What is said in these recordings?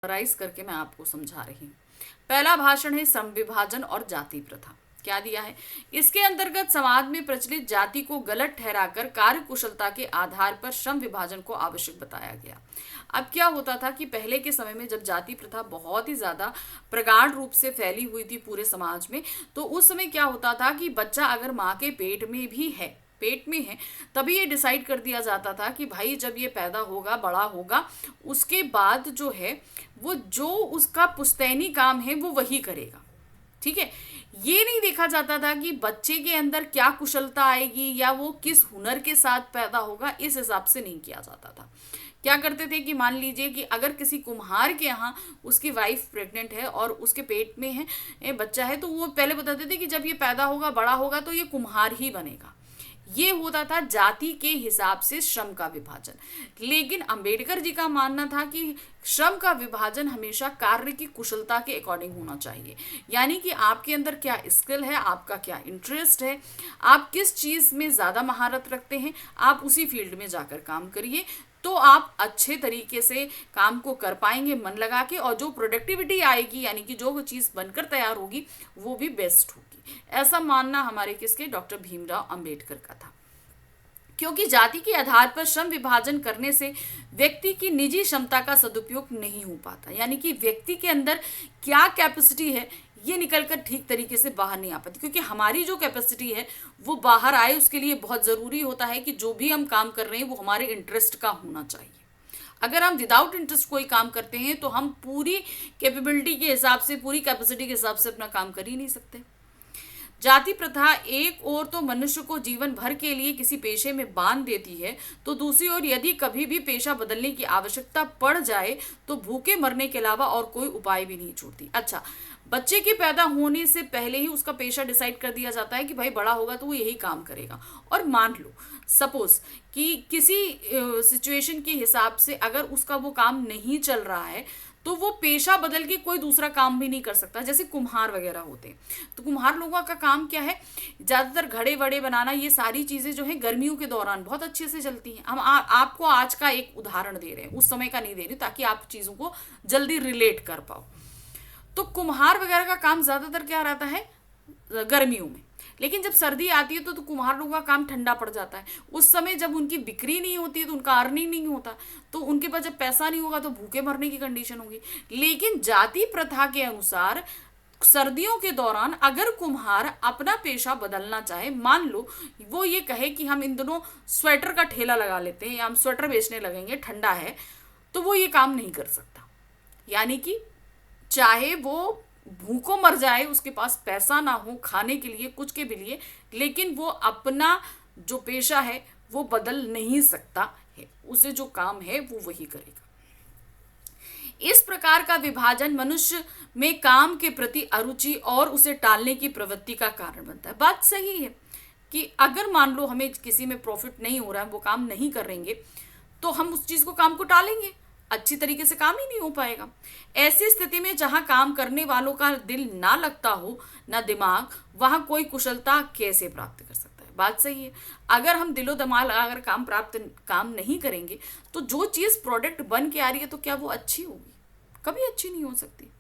Rise करके मैं आपको समझा रही हूँ। पहला भाषण है श्रम विभाजन और जाति प्रथा। क्या दिया है? इसके अंतर्गत समाज में प्रचलित जाति को गलत ठहराकर कार्य कुशलता के आधार पर श्रम विभाजन को आवश्यक बताया गया। अब क्या होता था कि पहले के समय में जब जाति प्रथा बहुत ही ज्यादा प्रगाढ़ रूप से फैली हुई थी पूरे समाज में, तो उस समय क्या होता था कि बच्चा अगर माँ के पेट में है, तभी ये डिसाइड कर दिया जाता था कि भाई जब ये पैदा होगा, बड़ा होगा, उसके बाद जो है वो जो उसका पुश्तैनी काम है वो वही करेगा। ठीक है, ये नहीं देखा जाता था कि बच्चे के अंदर क्या कुशलता आएगी या वो किस हुनर के साथ पैदा होगा, इस हिसाब से नहीं किया जाता था। क्या करते थे कि मान लीजिए कि अगर किसी कुम्हार के यहाँ उसकी वाइफ प्रेग्नेंट है और उसके पेट में है बच्चा है, तो वो पहले बताते थे कि जब ये पैदा होगा, बड़ा होगा, तो ये कुम्हार ही बनेगा। ये होता था जाति के हिसाब से श्रम का विभाजन। लेकिन अंबेडकर जी का मानना था कि श्रम का विभाजन हमेशा कार्य की कुशलता के अकॉर्डिंग होना चाहिए। यानी कि आपके अंदर क्या स्किल है, आपका क्या इंटरेस्ट है, आप किस चीज में ज्यादा महारत रखते हैं, आप उसी फील्ड में जाकर काम करिए, तो आप अच्छे तरीके से काम को कर पाएंगे मन लगा के, और जो प्रोडक्टिविटी आएगी यानी कि जो चीज बनकर तैयार होगी वो भी बेस्ट होगी। ऐसा मानना हमारे किसके, डॉक्टर भीमराव अंबेडकर का था। क्योंकि जाति के आधार पर श्रम विभाजन करने से व्यक्ति की निजी क्षमता का सदुपयोग नहीं हो पाता। यानी कि व्यक्ति के अंदर क्या कैपेसिटी है ये निकलकर ठीक तरीके से बाहर नहीं आ पाती। क्योंकि हमारी जो कैपेसिटी है वो बाहर आए, उसके लिए बहुत ज़रूरी होता है कि जो भी हम काम कर रहे हैं वो हमारे इंटरेस्ट का होना चाहिए। अगर हम विदाउट इंटरेस्ट कोई काम करते हैं तो हम पूरी कैपेबिलिटी के हिसाब से, पूरी कैपेसिटी के हिसाब से अपना काम कर ही नहीं सकते। जाति प्रथा एक ओर तो मनुष्य को जीवन भर के लिए किसी पेशे में बांध देती है, तो दूसरी ओर यदि कभी भी पेशा बदलने की आवश्यकता पड़ जाए तो भूखे मरने के अलावा और कोई उपाय भी नहीं छोड़ती। अच्छा, बच्चे के पैदा होने से पहले ही उसका पेशा डिसाइड कर दिया जाता है कि भाई बड़ा होगा तो वो यही काम करेगा। और मान लो सपोज कि किसी सिचुएशन के हिसाब से अगर उसका वो काम नहीं चल रहा है, तो वो पेशा बदल के कोई दूसरा काम भी नहीं कर सकता। जैसे कुम्हार वगैरह होते हैं, तो कुम्हार लोगों का काम क्या है, ज़्यादातर घड़े वड़े बनाना, ये सारी चीज़ें जो है गर्मियों के दौरान बहुत अच्छे से चलती हैं। हम आपको आज का एक उदाहरण दे रहे हैं, उस समय का नहीं दे रही, ताकि आप चीज़ों को जल्दी रिलेट कर पाओ। तो कुम्हार वगैरह का काम ज़्यादातर क्या रहता है, गर्मियों में। लेकिन जब सर्दी आती है तो कुम्हार लोगों का काम ठंडा पड़ जाता है। उस समय जब उनकी बिक्री नहीं होती है, तो उनका अर्निंग नहीं होता, तो उनके पास जब पैसा नहीं होगा तो भूखे मरने की कंडीशन होगी। लेकिन जाति प्रथा के अनुसार सर्दियों के दौरान अगर कुम्हार अपना पेशा बदलना चाहे, मान लो वो ये कहे कि हम इन दिनों स्वेटर का ठेला लगा लेते हैं या हम स्वेटर बेचने लगेंगे, ठंडा है, तो वो ये काम नहीं कर सकता। यानी कि चाहे वो भूखों मर जाए, उसके पास पैसा ना हो खाने के लिए, कुछ के भी लिए, लेकिन वो अपना जो पेशा है वो बदल नहीं सकता है। उसे जो काम है वो वही करेगा। इस प्रकार का विभाजन मनुष्य में काम के प्रति अरुचि और उसे टालने की प्रवृत्ति का कारण बनता है। बात सही है कि अगर मान लो हमें किसी में प्रॉफिट नहीं हो रहा है, वो काम नहीं करेंगे, तो हम उस चीज को, काम को टालेंगे, अच्छी तरीके से काम ही नहीं हो पाएगा। ऐसी स्थिति में जहां काम करने वालों का दिल ना लगता हो, ना दिमाग, वहां कोई कुशलता कैसे प्राप्त कर सकता है। बात सही है। अगर हम दिलो दिमाग लगाकर काम नहीं करेंगे, तो जो चीज प्रोडक्ट बन के आ रही है तो क्या वो अच्छी होगी? कभी अच्छी नहीं हो सकती।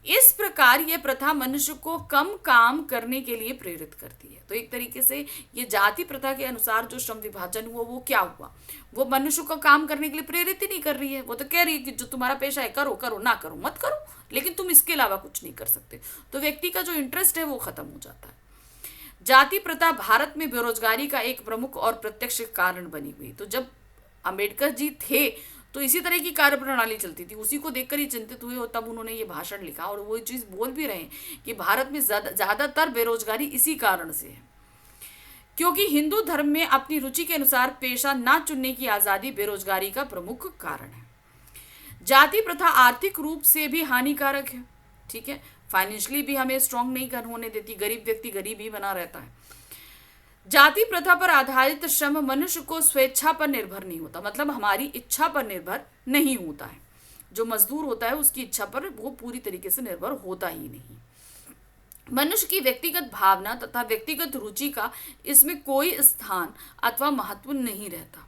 इस प्रकार यह प्रथा मनुष्य को कम काम करने के लिए प्रेरित करती है। तो एक तरीके से ये जाति प्रथा के अनुसार जो श्रम विभाजन हुआ वो क्या हुआ, वो मनुष्य को काम करने के लिए प्रेरित ही नहीं कर रही है। वो तो कह रही है कि जो तुम्हारा पेशा है करो, करो, ना करो मत करो, लेकिन तुम इसके अलावा कुछ नहीं कर सकते। तो व्यक्ति का जो इंटरेस्ट है वो खत्म हो जाता है। जाति प्रथा भारत में बेरोजगारी का एक प्रमुख और प्रत्यक्ष कारण बनी हुई। तो जब अंबेडकर जी थे तो इसी तरह की कार्य प्रणाली चलती थी, उसी को देखकर ही चिंतित हुए और तब उन्होंने ये भाषण लिखा। और वो चीज बोल भी रहे हैं कि भारत में ज्यादातर बेरोजगारी इसी कारण से है, क्योंकि हिंदू धर्म में अपनी रुचि के अनुसार पेशा ना चुनने की आजादी बेरोजगारी का प्रमुख कारण है। जाति प्रथा आर्थिक रूप से भी हानिकारक है। ठीक है, फाइनेंशियली भी हमें स्ट्रांग नहीं होने देती, गरीब व्यक्ति गरीब ही बना रहता है। जाति प्रथा पर आधारित श्रम मनुष्य को स्वेच्छा पर निर्भर नहीं होता, मतलब हमारी इच्छा पर निर्भर नहीं होता है। जो मजदूर होता है उसकी इच्छा पर वो पूरी तरीके से निर्भर होता ही नहीं। मनुष्य की व्यक्तिगत भावना तथा व्यक्तिगत रुचि का इसमें कोई स्थान अथवा महत्व नहीं रहता।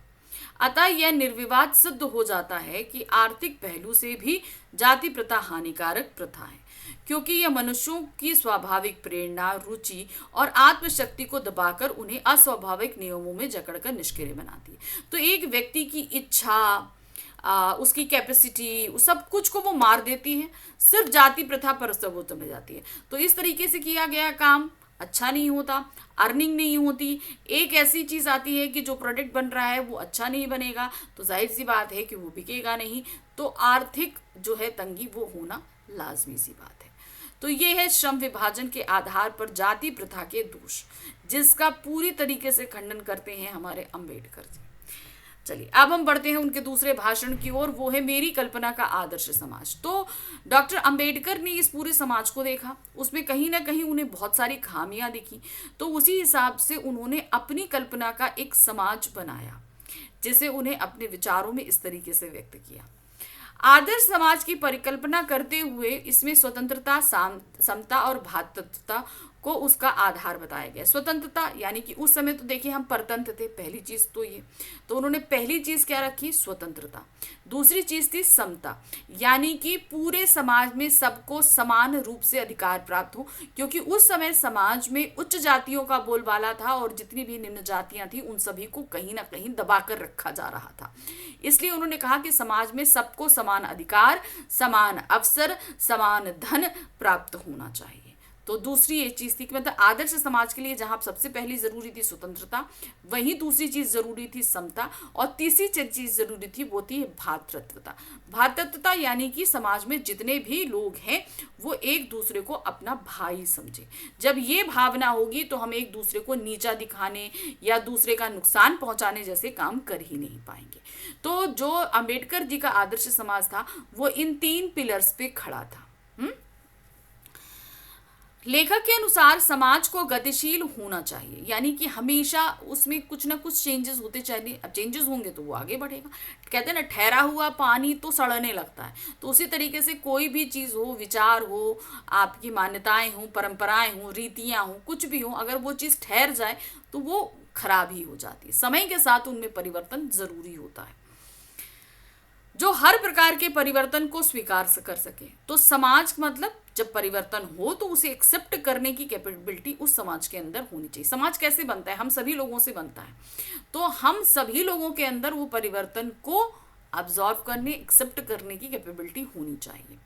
अतः यह निर्विवाद सिद्ध हो जाता है कि आर्थिक पहलू से भी जाति प्रथा हानिकारक प्रथा है, क्योंकि यह मनुष्यों की स्वाभाविक प्रेरणा, रुचि और आत्मशक्ति को दबाकर उन्हें अस्वाभाविक नियमों में जकड़कर निष्क्रिय बनाती है। तो एक व्यक्ति की इच्छा, उसकी कैपेसिटी, उस सब कुछ को वो मार देती है, सिर्फ जाति प्रथा पर सर्वोत्तम में जाती है। तो इस तरीके से किया गया काम अच्छा नहीं होता, अर्निंग नहीं होती। एक ऐसी चीज आती है कि जो प्रोडक्ट बन रहा है वो अच्छा नहीं बनेगा, तो जाहिर सी बात है कि वो बिकेगा नहीं, तो आर्थिक जो है तंगी वो होना लाजमी सी बात है। तो ये है श्रम विभाजन के आधार पर जाति प्रथा के दोष, जिसका पूरी तरीके से खंडन करते हैं हमारे अंबेडकर जी। चलिए अब हम बढ़ते हैं उनके दूसरे भाषण की ओर, वो है मेरी कल्पना का आदर्श समाज। तो डॉक्टर अंबेडकर ने इस पूरे समाज को देखा, उसमें कहीं ना कहीं उन्हें बहुत सारी खामियां दिखी, तो उसी हिसाब से उन्होंने अपनी कल्पना का एक समाज बनाया, जिसे उन्हें अपने विचारों में इस तरीके से व्यक्त किया। आदर्श समाज की परिकल्पना करते हुए इसमें स्वतंत्रता, समता और भ्रातृत्वता को उसका आधार बताया गया। स्वतंत्रता यानी कि उस समय तो देखिए हम परतंत्र थे, पहली चीज तो ये, तो उन्होंने पहली चीज क्या रखी, स्वतंत्रता। दूसरी चीज थी समता, यानी कि पूरे समाज में सबको समान रूप से अधिकार प्राप्त हो, क्योंकि उस समय समाज में उच्च जातियों का बोलबाला था और जितनी भी निम्न जातियां थी उन सभी को कहीं ना कहीं दबाकर रखा जा रहा था। इसलिए उन्होंने कहा कि समाज में सबको समान अधिकार, समान अवसर, समान धन प्राप्त होना चाहिए। तो दूसरी ये चीज थी कि मतलब आदर्श समाज के लिए जहां सबसे पहली जरूरी थी स्वतंत्रता, वहीं दूसरी चीज जरूरी थी समता, और तीसरी चीज जरूरी थी वो थी भ्रातृत्वता। भ्रातृत्वता यानी कि समाज में जितने भी लोग हैं वो एक दूसरे को अपना भाई समझे। जब ये भावना होगी तो हम एक दूसरे को नीचा दिखाने या दूसरे का नुकसान पहुंचाने जैसे काम कर ही नहीं पाएंगे। तो जो अंबेडकर जी का आदर्श समाज था वो इन 3 पिलर्स पे खड़ा था। लेखक के अनुसार समाज को गतिशील होना चाहिए, यानी कि हमेशा उसमें कुछ ना कुछ चेंजेस होते चाहिए। अब चेंजेस होंगे तो वो आगे बढ़ेगा। कहते हैं ना, ठहरा हुआ पानी तो सड़ने लगता है, तो उसी तरीके से कोई भी चीज़ हो, विचार हो, आपकी मान्यताएं हो, परंपराएं हो, रीतियां हो, कुछ भी हो, अगर वो चीज़ ठहर जाए तो वो खराब ही हो जाती है। समय के साथ उनमें परिवर्तन जरूरी होता है, जो हर प्रकार के परिवर्तन को स्वीकार कर सके। तो समाज मतलब जब परिवर्तन हो तो उसे एक्सेप्ट करने की कैपेबिलिटी उस समाज के अंदर होनी चाहिए। समाज कैसे बनता है, हम सभी लोगों से बनता है, तो हम सभी लोगों के अंदर वो परिवर्तन को अब्जॉर्व करने, एक्सेप्ट करने की कैपेबिलिटी होनी चाहिए।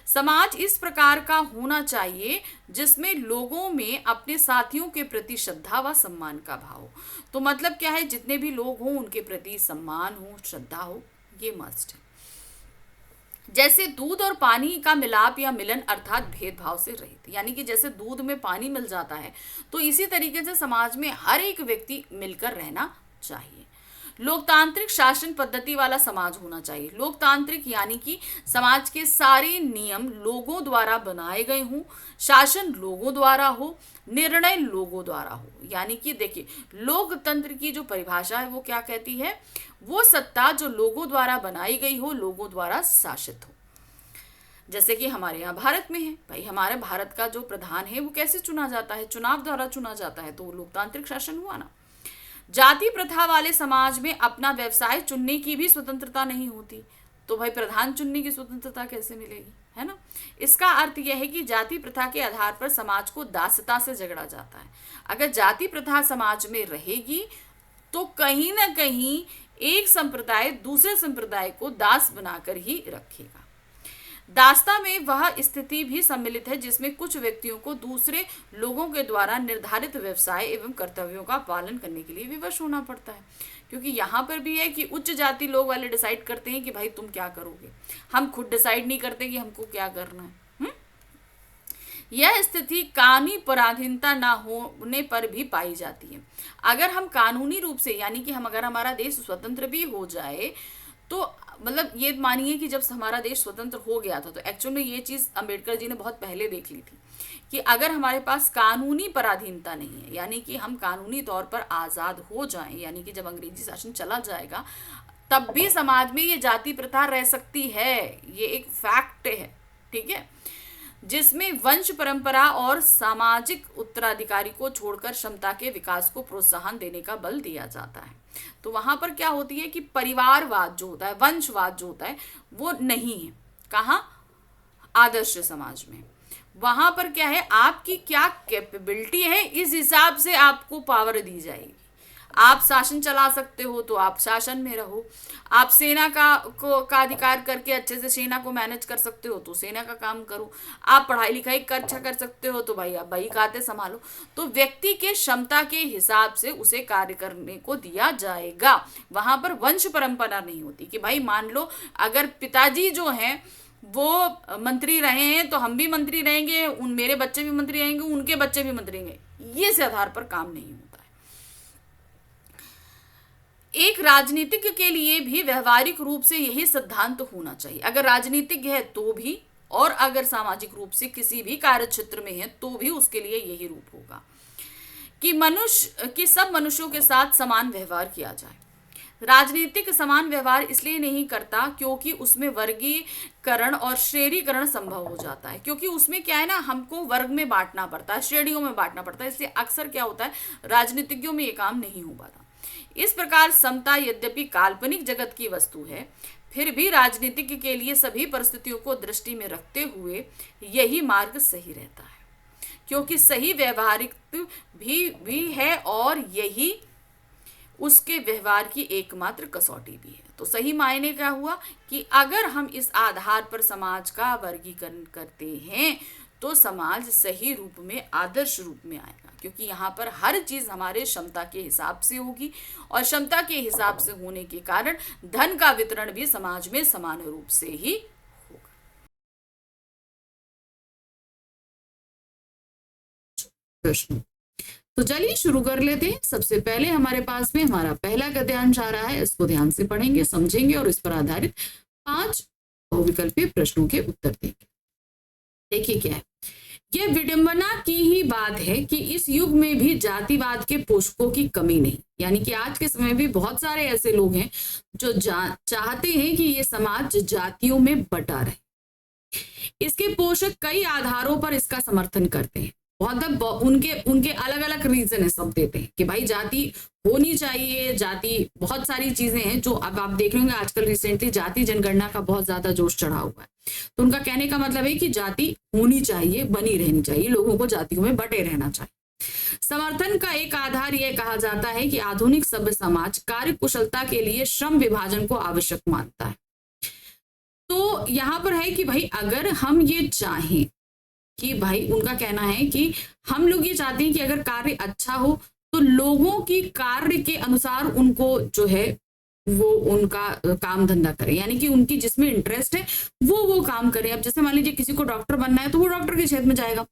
समाज इस प्रकार का होना चाहिए जिसमें लोगों में अपने साथियों के प्रति श्रद्धा व सम्मान का भाव हो। तो मतलब क्या है, जितने भी लोग हों उनके प्रति सम्मान हो, श्रद्धा हो, ये मस्ट है। जैसे दूध और पानी का मिलाप या मिलन अर्थात भेदभाव से रहित, यानी कि जैसे दूध में पानी मिल जाता है तो इसी तरीके से समाज में हर एक व्यक्ति मिलकर रहना चाहिए। लोकतांत्रिक शासन पद्धति वाला समाज होना चाहिए। लोकतांत्रिक यानी कि समाज के सारे नियम लोगों द्वारा बनाए गए हों, शासन लोगों द्वारा हो, निर्णय लोगों द्वारा हो। यानी कि देखिए, लोकतंत्र की जो परिभाषा है वो क्या कहती है, वो सत्ता जो लोगों द्वारा बनाई गई हो, लोगों द्वारा शासित हो। जैसे कि हमारे यहाँ भारत में है भाई, हमारे भारत का जो प्रधान है वो कैसे चुना जाता है, चुनाव द्वारा चुना जाता है, तो वो लोकतांत्रिक शासन हुआ ना। जाति प्रथा वाले समाज में अपना व्यवसाय चुनने की भी स्वतंत्रता नहीं होती, तो भाई प्रधान चुनने की स्वतंत्रता कैसे मिलेगी, है ना। इसका अर्थ यह है कि जाति प्रथा के आधार पर समाज को दासता से झगड़ा जाता है। अगर जाति प्रथा समाज में रहेगी तो कहीं ना कहीं एक संप्रदाय दूसरे संप्रदाय को दास बनाकर ही रखेगा। दासता में वह स्थिति भी सम्मिलित है जिसमें कुछ व्यक्तियों को दूसरे लोगों के द्वारा निर्धारित व्यवसाय एवं कर्तव्यों का पालन करने के लिए विवश होना पड़ता है। क्योंकि यहाँ पर भी है कि उच्च जाति लोग वाले डिसाइड करते हैं कि भाई तुम क्या करोगे, हम खुद डिसाइड नहीं करते कि हमको क्या करना है। यह स्थिति कानूनी पराधीनता न होने पर भी पाई जाती है। अगर हम कानूनी रूप से, यानी कि हम अगर हमारा देश स्वतंत्र भी हो जाए, तो मतलब ये मानिए कि जब हमारा देश स्वतंत्र हो गया था तो एक्चुअल में ये चीज़ अंबेडकर जी ने बहुत पहले देख ली थी कि अगर हमारे पास कानूनी पराधीनता नहीं है, यानी कि हम कानूनी तौर पर आज़ाद हो जाएं, यानी कि जब अंग्रेजी शासन चला जाएगा तब भी समाज में ये जाति प्रथा रह सकती है। ये एक फैक्ट है, ठीक है, जिसमें वंश परंपरा और सामाजिक उत्तराधिकारी को छोड़कर क्षमता के विकास को प्रोत्साहन देने का बल दिया जाता है। तो वहां पर क्या होती है कि परिवारवाद जो होता है, वंशवाद जो होता है, वो नहीं है। कहाँ? आदर्श समाज में। वहां पर क्या है, आपकी क्या कैपेबिलिटी है, इस हिसाब से आपको पावर दी जाएगी। आप शासन चला सकते हो तो आप शासन में रहो, आप सेना का अधिकार करके अच्छे से सेना को मैनेज कर सकते हो तो सेना का काम करो, आप पढ़ाई लिखाई अच्छा कर सकते हो तो भाई आप बही खाते संभालो। तो व्यक्ति के क्षमता के हिसाब से उसे कार्य करने को दिया जाएगा। वहां पर वंश परंपरा नहीं होती कि भाई मान लो अगर पिताजी जो हैं वो मंत्री रहे हैं तो हम भी मंत्री रहेंगे, मेरे बच्चे भी मंत्री रहेंगे, उनके बच्चे भी मंत्री रहेंगे। ये से आधार पर काम नहीं होता है। एक राजनीतिज्ञ के लिए भी व्यवहारिक रूप से यही सिद्धांत होना चाहिए। अगर राजनीतिज्ञ है तो भी, और अगर सामाजिक रूप से किसी भी कार्य क्षेत्र में है तो भी उसके लिए यही रूप होगा कि सब मनुष्यों के साथ समान व्यवहार किया जाए। राजनीतिक समान व्यवहार इसलिए नहीं करता क्योंकि उसमें वर्गीकरण और श्रेणीकरण संभव हो जाता है, क्योंकि उसमें क्या है ना, हमको वर्ग में बांटना पड़ता है, श्रेणियों में बांटना पड़ता है। इसलिए अक्सर क्या होता है, राजनीतिज्ञों में ये काम नहीं हो पाता। इस प्रकार समता यद्यपि काल्पनिक जगत की वस्तु है, फिर भी राजनीतिज्ञ के लिए सभी परिस्थितियों को दृष्टि में रखते हुए यही मार्ग सही रहता है, क्योंकि सही व्यवहारिक भी है और यही उसके व्यवहार की एकमात्र कसौटी भी है। तो सही मायने क्या हुआ कि अगर हम इस आधार पर समाज का वर्गीकरण करते हैं तो समाज सही रूप में, आदर्श रूप में आएगा, क्योंकि यहाँ पर हर चीज हमारे क्षमता के हिसाब से होगी और क्षमता के हिसाब से होने के कारण धन का वितरण भी समाज में समान रूप से ही होगा। प्रश्न तो चलिए शुरू कर लेते हैं। सबसे पहले हमारे पास में हमारा पहला गद्यांश आ रहा है, इसको ध्यान से पढ़ेंगे, समझेंगे और इस पर आधारित 5 बहुविकल्पीय प्रश्नों के उत्तर देंगे। देखिए क्या है, यह विडंबना की ही बात है कि इस युग में भी जातिवाद के पोषकों की कमी नहीं, यानी कि आज के समय भी बहुत सारे ऐसे लोग हैं जो चाहते हैं कि ये समाज जातियों में बटा रहे। इसके पोषक कई आधारों पर इसका समर्थन करते हैं। बहुत उनके अलग अलग रीजन है, सब देते हैं कि भाई जाति होनी चाहिए, जाति, बहुत सारी चीजें हैं जो अब आप देख रहे आजकल रिसेंटली जाति जनगणना का बहुत ज्यादा जोश चढ़ा हुआ है। तो उनका कहने का मतलब है कि जाति होनी चाहिए, बनी रहनी चाहिए, लोगों को जातियों में बटे रहना चाहिए। समर्थन का एक आधार यह कहा जाता है कि आधुनिक सभ्य समाज कार्य कुशलता के लिए श्रम विभाजन को आवश्यक मानता है। तो यहाँ पर है कि भाई अगर हम ये चाहें कि भाई, उनका कहना है कि हम लोग ये चाहते हैं कि अगर कार्य अच्छा हो तो लोगों की कार्य के अनुसार उनको जो है वो उनका काम धंधा करें, यानी कि उनकी जिसमें इंटरेस्ट है वो काम करें। अब जैसे मान लीजिए किसी को डॉक्टर बनना है तो वो डॉक्टर के क्षेत्र में जाएगा,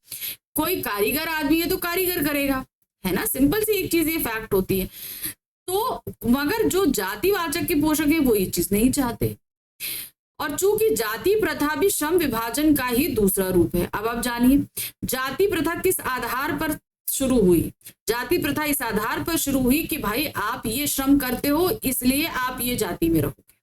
कोई कारीगर आदमी है तो कारीगर करेगा, है ना, सिंपल सी एक चीज, ये फैक्ट होती है। तो मगर जो जातिवाचक के पोषक है वो ये चीज नहीं चाहते। और चूंकि जाति प्रथा भी श्रम विभाजन का ही दूसरा रूप है। अब आप जानिए जाति प्रथा किस आधार पर शुरू हुई। जाति प्रथा इस आधार पर शुरू हुई कि भाई आप ये श्रम करते हो इसलिए आप ये जाति में रहोगे,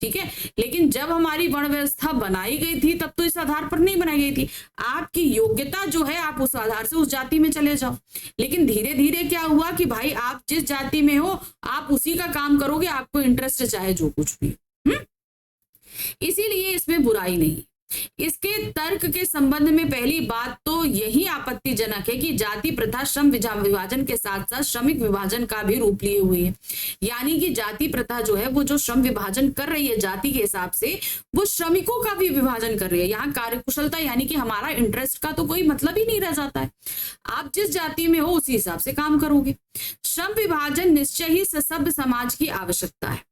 ठीक है। लेकिन जब हमारी वर्ण व्यवस्था बनाई गई थी तब तो इस आधार पर नहीं बनाई गई थी। आपकी योग्यता जो है आप उस आधार से उस जाति में चले जाओ। लेकिन धीरे धीरे क्या हुआ कि भाई आप जिस जाति में हो आप उसी का काम करोगे, आपको इंटरेस्ट चाहे जो कुछ भी। इसीलिए इसमें बुराई नहीं। इसके तर्क के संबंध में पहली बात तो यही आपत्तिजनक है कि जाति प्रथा श्रम विभाजन के साथ साथ श्रमिक विभाजन का भी रूप लिए हुई है। यानी कि जाति प्रथा जो है वो जो श्रम विभाजन कर रही है जाति के हिसाब से, वो श्रमिकों का भी विभाजन कर रही है। यहाँ कार्यकुशलता यानी कि हमारा इंटरेस्ट का तो कोई मतलब ही नहीं रह जाता है। आप जिस जाति में हो उसी हिसाब से काम करोगे। श्रम विभाजन निश्चय ही सभ्य समाज की आवश्यकता है,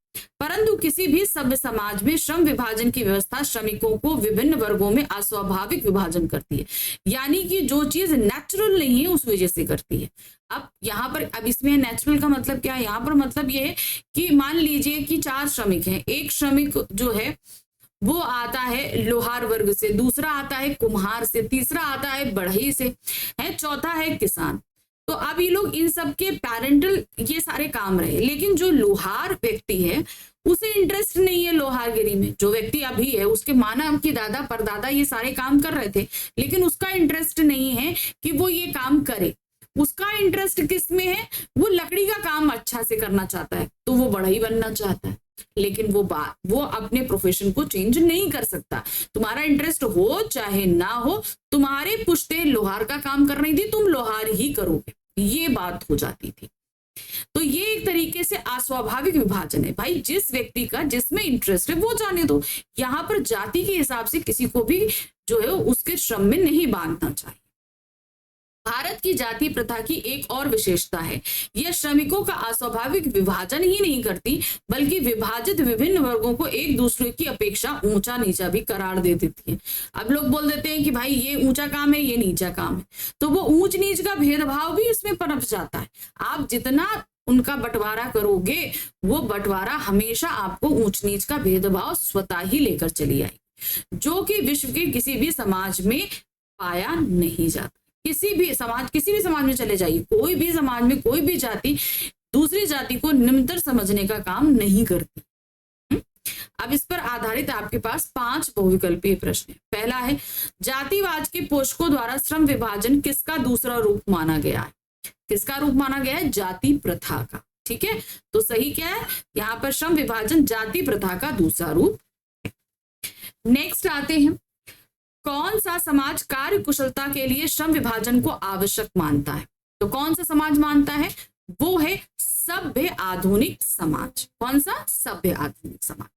परंतु किसी भी सभ्य समाज में श्रम विभाजन की व्यवस्था श्रमिकों को विभिन्न वर्गों में अस्वाभाविक विभाजन करती है, यानी कि जो चीज नेचुरल नहीं है उस वजह से करती है। अब यहाँ पर अब इसमें नेचुरल का मतलब क्या है, यहाँ पर मतलब ये है कि मान लीजिए कि 4 श्रमिक हैं। एक श्रमिक जो है वो आता है लोहार वर्ग से, दूसरा आता है कुम्हार से, तीसरा आता है बढ़ई से, है, चौथा है किसान। तो अब ये लोग इन सब के पैरेंटल ये सारे काम रहे, लेकिन जो लोहार व्यक्ति है उसे इंटरेस्ट नहीं है लोहारगिरी में। जो व्यक्ति अभी है उसके माना कि दादा परदादा ये सारे काम कर रहे थे, लेकिन उसका इंटरेस्ट नहीं है कि वो ये काम करे। उसका इंटरेस्ट किस में है, वो लकड़ी का काम अच्छा से करना चाहता है, तो वो बढ़ई बनना चाहता है, लेकिन वो अपने प्रोफेशन को चेंज नहीं कर सकता। तुम्हारा इंटरेस्ट हो चाहे ना हो, तुम्हारे पुश्ते लोहार का काम कर रही थी, तुम लोहार ही करोगे, ये बात हो जाती थी। तो ये एक तरीके से अस्वाभाविक विभाजन है। भाई जिस व्यक्ति का जिसमें इंटरेस्ट है वो जाने दो। यहाँ पर जाति के हिसाब से किसी को भी जो है उसके श्रम में नहीं बांधना चाहिए। भारत की जाति प्रथा की एक और विशेषता है, यह श्रमिकों का अस्वाभाविक विभाजन ही नहीं करती, बल्कि विभाजित विभिन्न वर्गों को एक दूसरे की अपेक्षा ऊंचा नीचा भी करार दे देती है। अब लोग बोल देते हैं कि भाई ये ऊंचा काम है, ये नीचा काम है, तो वो ऊंच नीच का भेदभाव भी इसमें पनप जाता है। आप जितना उनका बंटवारा करोगे, वो बंटवारा हमेशा आपको ऊंच नीच का भेदभाव स्वतः ही लेकर चली आएगी, जो कि विश्व के किसी भी समाज में पाया नहीं जाता। किसी भी समाज में चले जाइए, कोई भी समाज में कोई भी जाति दूसरी जाति को निम्नतर समझने का काम नहीं करती। अब इस पर आधारित आपके पास 5 बहुविकल्पीय प्रश्न है। पहला है, जातिवाद के पोषकों द्वारा श्रम विभाजन किसका दूसरा रूप माना गया है? किसका रूप माना गया है? जाति प्रथा का। ठीक है, तो सही क्या है यहाँ पर? श्रम विभाजन जाति प्रथा का दूसरा रूप। नेक्स्ट आते हैं, कौन सा समाज कार्य कुशलता के लिए श्रम विभाजन को आवश्यक मानता है? तो कौन सा समाज मानता है? वो है सभ्य आधुनिक समाज। कौन सा? सभ्य आधुनिक समाज।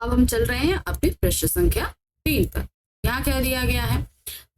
अब हम चल रहे हैं अपनी प्रश्न संख्या 3 पर। यहाँ क्या दिया गया है?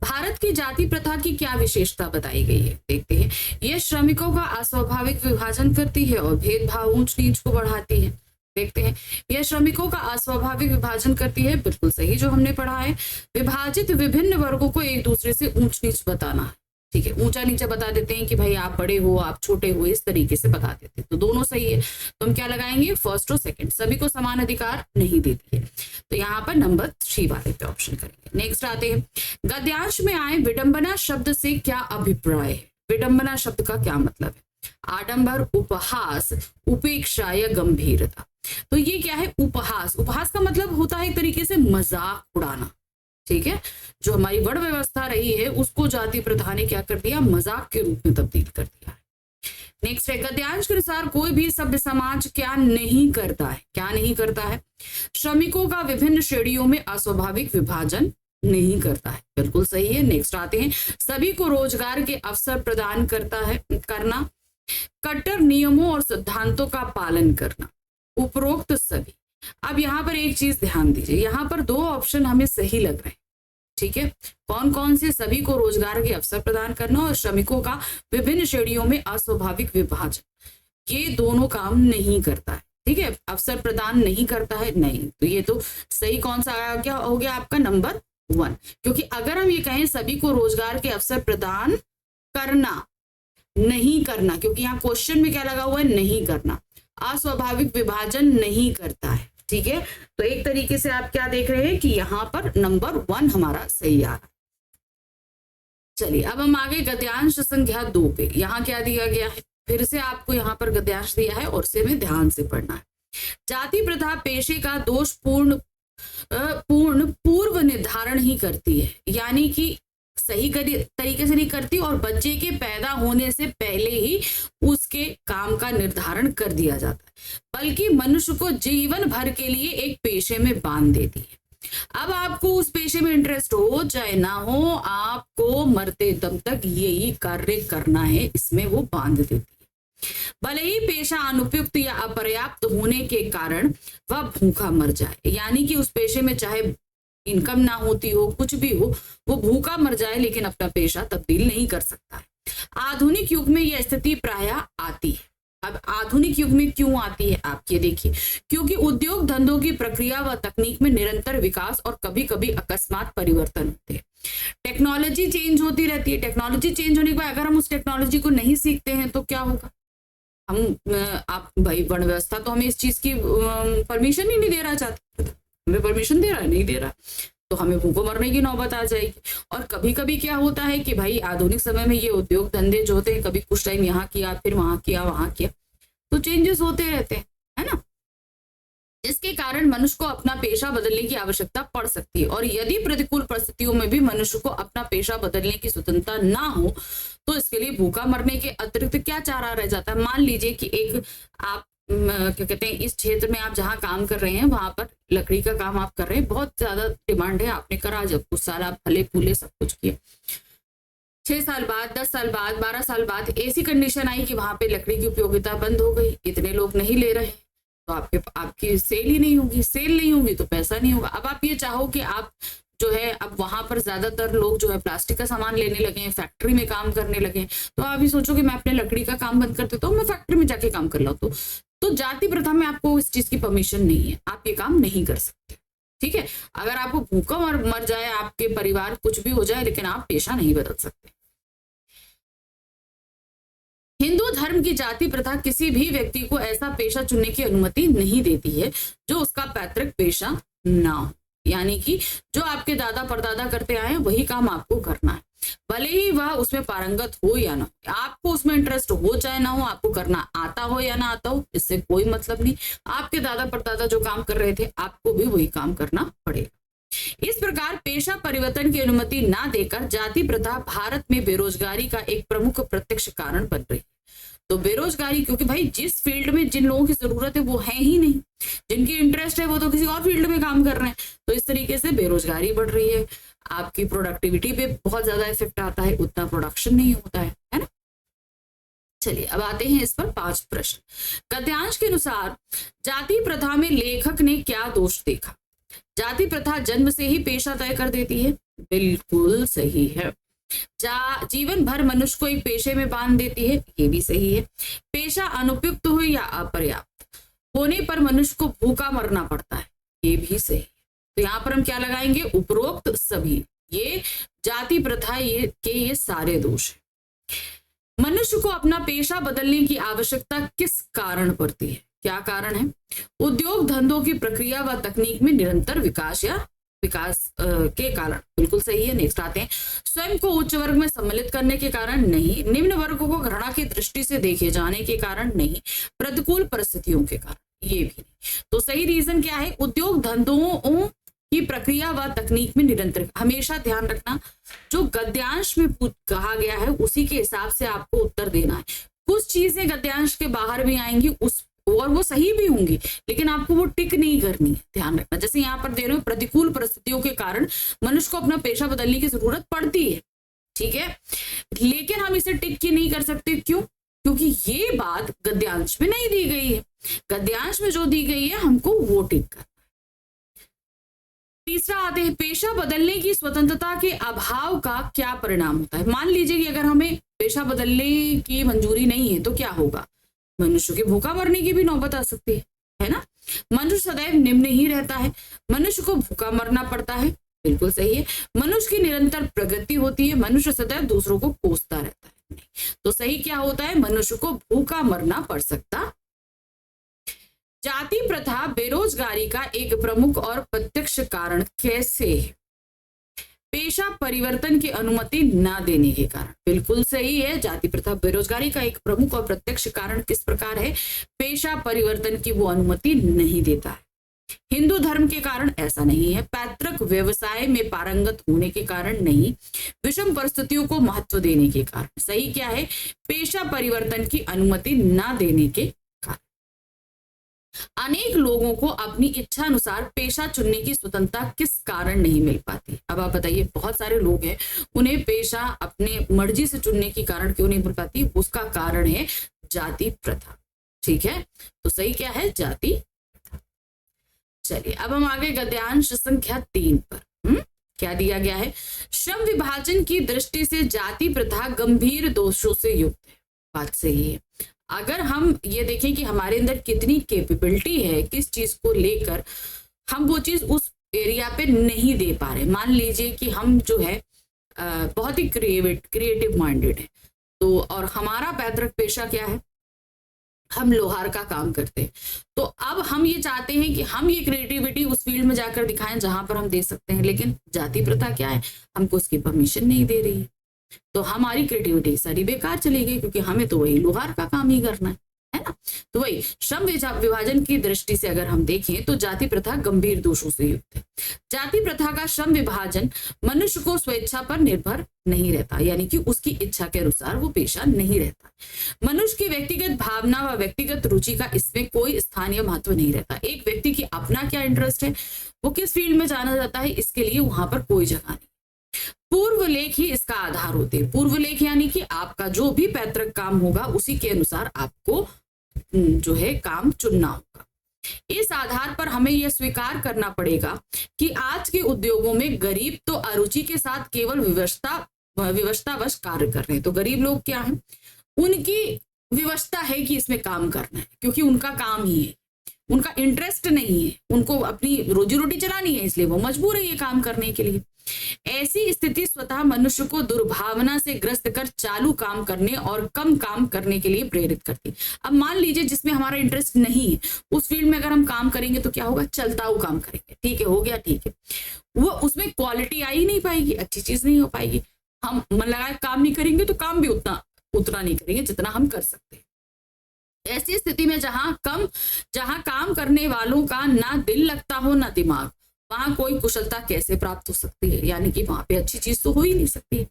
भारत की जाति प्रथा की क्या विशेषता बताई गई है? देखते हैं। यह श्रमिकों का अस्वाभाविक विभाजन करती है और भेदभाव ऊंच नीच को बढ़ाती है। देखते हैं, यह श्रमिकों का अस्वाभाविक विभाजन करती है, बिल्कुल सही जो हमने पढ़ा है। विभाजित विभिन्न वर्गों को एक दूसरे से ऊंच नीच बताना है। ठीक है, ऊंचा नीचा बता देते हैं कि भाई आप बड़े हो, आप छोटे हो, इस तरीके से बता देते हैं, तो दोनों सही है। तो हम क्या लगाएंगे? फर्स्ट और सेकंड। सभी को समान अधिकार नहीं देती है, तो यहाँ पर नंबर 3 वाले पे ऑप्शन करेंगे। नेक्स्ट आते हैं, गद्यांश में आए विडंबना शब्द से क्या अभिप्राय है? विडंबना शब्द का क्या मतलब है? आडंबर, उपहास, उपेक्षा या गंभीरता। तो ये क्या है? उपहास। उपहास का मतलब होता है एक तरीके से मजाक उड़ाना। ठीक है, जो हमारी वर्ण व्यवस्था रही है उसको जाति प्रथा ने क्या कर दिया? मजाक के रूप में तब्दील कर दिया है। नेक्स्ट है, गद्यांश के अनुसार कोई भी सभ्य समाज क्या नहीं करता है? क्या नहीं करता है? श्रमिकों का विभिन्न श्रेणियों में अस्वाभाविक विभाजन नहीं करता है, बिल्कुल सही है। नेक्स्ट आते हैं, सभी को रोजगार के अवसर प्रदान करना, कट्टर नियमों और सिद्धांतों का पालन करना, उपरोक्त सभी। अब यहाँ पर एक चीज ध्यान दीजिए, यहाँ पर 2 ऑप्शन हमें सही लग रहे हैं। ठीक है, कौन कौन से? सभी को रोजगार के अवसर प्रदान करना और श्रमिकों का विभिन्न श्रेणियों में अस्वाभाविक विभाजन। ये दोनों काम नहीं करता है। ठीक है, अवसर प्रदान नहीं करता है, नहीं, तो ये तो सही कौन सा हो गया आपका? नंबर 1। क्योंकि अगर हम ये कहें सभी को रोजगार के अवसर प्रदान करना, नहीं करना, क्योंकि यहाँ क्वेश्चन में क्या लगा हुआ है? नहीं करना, अस्वाभाविक विभाजन नहीं करता है। ठीक है, तो एक तरीके से आप क्या देख रहे हैं कि यहाँ पर नंबर 1 हमारा सही आ रहा है। चलिए अब हम आगे गद्यांश संख्या 2 पे। यहाँ क्या दिया गया है? फिर से आपको यहाँ पर गद्यांश दिया है और से में ध्यान से पढ़ना है। जाति प्रथा पेशे का दोषपूर्ण पूर्व निर्धारण ही करती है, यानी कि सही तरीके से नहीं करती और बच्चे के पैदा होने से पहले ही उसके काम का निर्धारण कर दिया जाता है, बल्कि मनुष्य को जीवन भर के लिए एक पेशे में बांध देती है। अब आपको उस पेशे में इंटरेस्ट हो चाहे ना हो, आपको मरते दम तक यही कार्य करना है, इसमें वो बांध देती है। भले ही पेशा अनुपयुक्त या अपर्याप्त होने के कारण वह भूखा मर जाए, यानी कि उस पेशे में चाहे इनकम ना होती हो, कुछ भी हो, वो भूखा मर जाए लेकिन अपना पेशा तब्दील नहीं कर सकता है। आधुनिक युग में यह स्थिति प्रायः आती है। अब आधुनिक युग में क्यों आती है आप ये देखिए, क्योंकि उद्योग धंधों की प्रक्रिया व तकनीक में निरंतर विकास और कभी कभी अकस्मात परिवर्तन होते हैं। टेक्नोलॉजी चेंज होती रहती है। टेक्नोलॉजी चेंज होने के बाद अगर हम उस टेक्नोलॉजी को नहीं सीखते हैं तो क्या होगा? आप भाई वर्ण व्यवस्था तो हमें इस चीज की परमिशन ही नहीं दे रहा, चाहते हमें परमिशन दे रहा है, नहीं दे रहा, तो हमें भूखों मरने की नौबत आ जाएगी। और कभी कभी क्या होता है कि भाई आधुनिक समय में ये उद्योग धंधे जो होते हैं, कभी कुछ टाइम यहाँ किया, फिर वहां किया, वहां किया, तो चेंजेस होते रहते हैं, है ना, जिसके कारण मनुष्य को अपना पेशा बदलने की आवश्यकता पड़ सकती है, और यदि प्रतिकूल परिस्थितियों में भी मनुष्य को अपना पेशा बदलने की स्वतंत्रता ना हो तो इसके लिए भूखा मरने के अतिरिक्त क्या चारा रह जाता है। मान लीजिए कि एक आप क्या कहते हैं, इस क्षेत्र में आप जहाँ काम कर रहे हैं वहां पर लकड़ी का काम आप कर रहे हैं, बहुत ज्यादा डिमांड है, आपने करा, जब कुछ साल आप फले फूले सब कुछ किए, 6 साल बाद, 10 साल बाद, 12 साल बाद ऐसी कंडीशन आई कि वहां पे लकड़ी की उपयोगिता बंद हो गई, इतने लोग नहीं ले रहे, तो आपकी सेल ही नहीं होगी, सेल नहीं होगी तो पैसा नहीं होगा। अब आप ये चाहो कि आप जो है, अब वहां पर ज्यादातर लोग जो है प्लास्टिक का सामान लेने लगे हैं, फैक्ट्री में काम करने लगे, तो आप ही सोचो कि मैं अपने लकड़ी का काम बंद कर देता हूँ, मैं फैक्ट्री में जाके काम कर लाऊं, तो जाति प्रथा में आपको इस चीज की परमिशन नहीं है, आप ये काम नहीं कर सकते। ठीक है, अगर आपको भूखा मर जाए, आपके परिवार कुछ भी हो जाए, लेकिन आप पेशा नहीं बदल सकते। हिंदू धर्म की जाति प्रथा किसी भी व्यक्ति को ऐसा पेशा चुनने की अनुमति नहीं देती है जो उसका पैतृक पेशा ना हो, यानी कि जो आपके दादा परदादा करते आए वही काम आपको करना है, भले ही वह उसमें पारंगत हो या ना हो, आपको उसमें इंटरेस्ट हो चाहे ना हो, आपको करना आता हो या ना आता हो, इससे कोई मतलब नहीं। आपके दादा परदादा जो काम कर रहे थे आपको भी वही काम करना पड़ेगा। इस प्रकार पेशा परिवर्तन की अनुमति ना देकर जाति प्रथा भारत में बेरोजगारी का एक प्रमुख प्रत्यक्ष कारण बन रही है। तो बेरोजगारी, क्योंकि भाई जिस फील्ड में जिन लोगों की जरूरत है वो है ही नहीं, जिनकी इंटरेस्ट है वो तो किसी और फील्ड में काम कर रहे हैं, तो इस तरीके से बेरोजगारी बढ़ रही है, आपकी प्रोडक्टिविटी पे बहुत ज्यादा इफेक्ट आता है, उतना प्रोडक्शन नहीं होता है ना। चलिए अब आते हैं इस पर 5 प्रश्न। गद्यांश के अनुसार जाति प्रथा में लेखक ने क्या दोष देखा? जाति प्रथा जन्म से ही पेशा तय कर देती है, बिल्कुल सही है। जीवन भर मनुष्य को एक पेशे में बांध देती है, ये भी सही है। पेशा अनुपयुक्त हो या अपर्याप्त होने पर मनुष्य को भूखा मरना पड़ता है, ये भी सही है। तो यहाँ पर हम क्या लगाएंगे? उपरोक्त सभी, ये जाति प्रथा ये सारे दोष है। मनुष्य को अपना पेशा बदलने की आवश्यकता किस कारण पड़ती है? क्या कारण है? उद्योग धंधों की प्रक्रिया व तकनीक में निरंतर विकास के कारण, बिल्कुल सही है। नेक्स्ट आते हैं, स्वयं को उच्च वर्ग में सम्मिलित करने के कारण नहीं, निम्न वर्ग को घृणा की दृष्टि से देखे जाने के कारण नहीं, प्रतिकूल परिस्थितियों के कारण, ये भी नहीं। तो सही रीजन क्या है? उद्योग धंधों की प्रक्रिया व तकनीक में निरंतर, हमेशा ध्यान रखना जो गद्यांश में कहा गया है उसी के हिसाब से आपको उत्तर देना है। कुछ चीजें गद्यांश के बाहर भी आएंगी और वो सही भी होंगी, लेकिन आपको वो टिक नहीं करनी है, ध्यान रखना। जैसे यहाँ पर दे रहे हो, प्रतिकूल परिस्थितियों के कारण मनुष्य को अपना पेशा बदलने की जरूरत पड़ती है, ठीक है, लेकिन हम इसे टिक की नहीं कर सकते। क्यों? क्योंकि ये बात गद्यांश में नहीं दी गई है, गद्यांश में जो दी गई है हमको वो टिक करना है। तीसरा आते हैं, पेशा बदलने की स्वतंत्रता के अभाव का क्या परिणाम होता है? मान लीजिए कि अगर हमें पेशा बदलने की मंजूरी नहीं है तो क्या होगा? मनुष्य के भूखा मरने की भी नौबत आ सकती है ना। मनुष्य सदैव निम्न ही रहता है, मनुष्य को भूखा मरना पड़ता है, बिल्कुल सही है। मनुष्य की निरंतर प्रगति होती है, मनुष्य सदैव दूसरों को कोसता रहता है, नहीं। तो सही क्या होता है? मनुष्य को भूखा मरना पड़ सकता। जाति प्रथा बेरोजगारी का एक प्रमुख और प्रत्यक्ष कारण कैसे है? पेशा परिवर्तन की अनुमति ना देने के कारण, बिल्कुल सही है। जाति प्रथा बेरोजगारी का एक प्रमुख और प्रत्यक्ष कारण किस प्रकार है? पेशा परिवर्तन की वो अनुमति नहीं देता है। हिंदू धर्म के कारण ऐसा नहीं है, पैतृक व्यवसाय में पारंगत होने के कारण नहीं, विषम परिस्थितियों को महत्व देने के कारण। सही क्या है? पेशा परिवर्तन की अनुमति ना देने के। अनेक लोगों को अपनी इच्छा अनुसार पेशा चुनने की स्वतंत्रता किस कारण नहीं मिल पाती? अब आप बताइए, बहुत सारे लोग हैं उन्हें पेशा अपने मर्जी से चुनने की कारण क्यों नहीं मिल पाती? उसका कारण है जाति प्रथा, ठीक है। तो सही क्या है? जाति प्रथा। चलिए अब हम आगे गद्यांश संख्या 3 पर। क्या दिया गया है? श्रम विभाजन की दृष्टि से जाति प्रथा गंभीर दोषों से युक्त है। बात सही है। अगर हम ये देखें कि हमारे अंदर कितनी कैपेबिलिटी है किस चीज को लेकर, हम वो चीज उस एरिया पे नहीं दे पा रहे। मान लीजिए कि हम जो है बहुत ही क्रिएटिव माइंडेड है, तो और हमारा पैतृक पेशा क्या है? हम लोहार का काम करते हैं। तो अब हम ये चाहते हैं कि हम ये क्रिएटिविटी उस फील्ड में जाकर दिखाएं जहां पर हम दे सकते हैं, लेकिन जाति प्रथा क्या है? हमको उसकी परमिशन नहीं दे रही है, तो हमारी क्रिएटिविटी सारी बेकार चली गई, क्योंकि हमें तो वही लोहार का काम ही करना है। है ना। तो वही श्रम विभाजन की दृष्टि से अगर हम देखें तो जाति प्रथा गंभीर दोषों से युक्त है। जाति प्रथा का श्रम विभाजन मनुष्य को स्वेच्छा पर निर्भर नहीं रहता, यानी कि उसकी इच्छा के अनुसार वो पेशा नहीं रहता। मनुष्य की व्यक्तिगत भावना व व्यक्तिगत रुचि का इसमें कोई स्थानीय महत्व नहीं रहता। एक व्यक्ति की अपना क्या इंटरेस्ट है, वो किस फील्ड में जाना चाहता है, इसके लिए वहां पर कोई जगह नहीं। पूर्व लेख ही इसका आधार होते हैं। पूर्व लेख यानी कि आपका जो भी पैतृक काम होगा उसी के अनुसार आपको जो है काम चुनना होगा। इस आधार पर हमें यह स्वीकार करना पड़ेगा कि आज के उद्योगों में गरीब तो अरुचि के साथ केवल विवशतावश कार्य कर रहे हैं। तो गरीब लोग क्या हैं, उनकी विवशता है कि इसमें काम करना है, क्योंकि उनका काम ही है, उनका इंटरेस्ट नहीं है, उनको अपनी रोजी रोटी चलानी है, इसलिए वो मजबूर है ये काम करने के लिए। ऐसी स्थिति स्वतः मनुष्य को दुर्भावना से ग्रस्त कर चालू काम करने और कम काम करने के लिए प्रेरित करती। अब मान लीजिए जिसमें हमारा इंटरेस्ट नहीं है उस फील्ड में अगर हम काम करेंगे तो क्या होगा, चलता हुआ काम करेंगे, ठीक है, हो गया, ठीक है, वो उसमें क्वालिटी आ ही नहीं पाएगी, अच्छी चीज नहीं हो पाएगी। हम मन लगाए काम नहीं करेंगे तो काम भी उतना नहीं करेंगे जितना हम कर सकते हैं। ऐसी स्थिति में जहां काम करने वालों का ना दिल लगता हो ना दिमाग, वहां कोई कुशलता कैसे प्राप्त हो सकती है, यानी कि वहां पे अच्छी चीज तो हो ही नहीं सकती।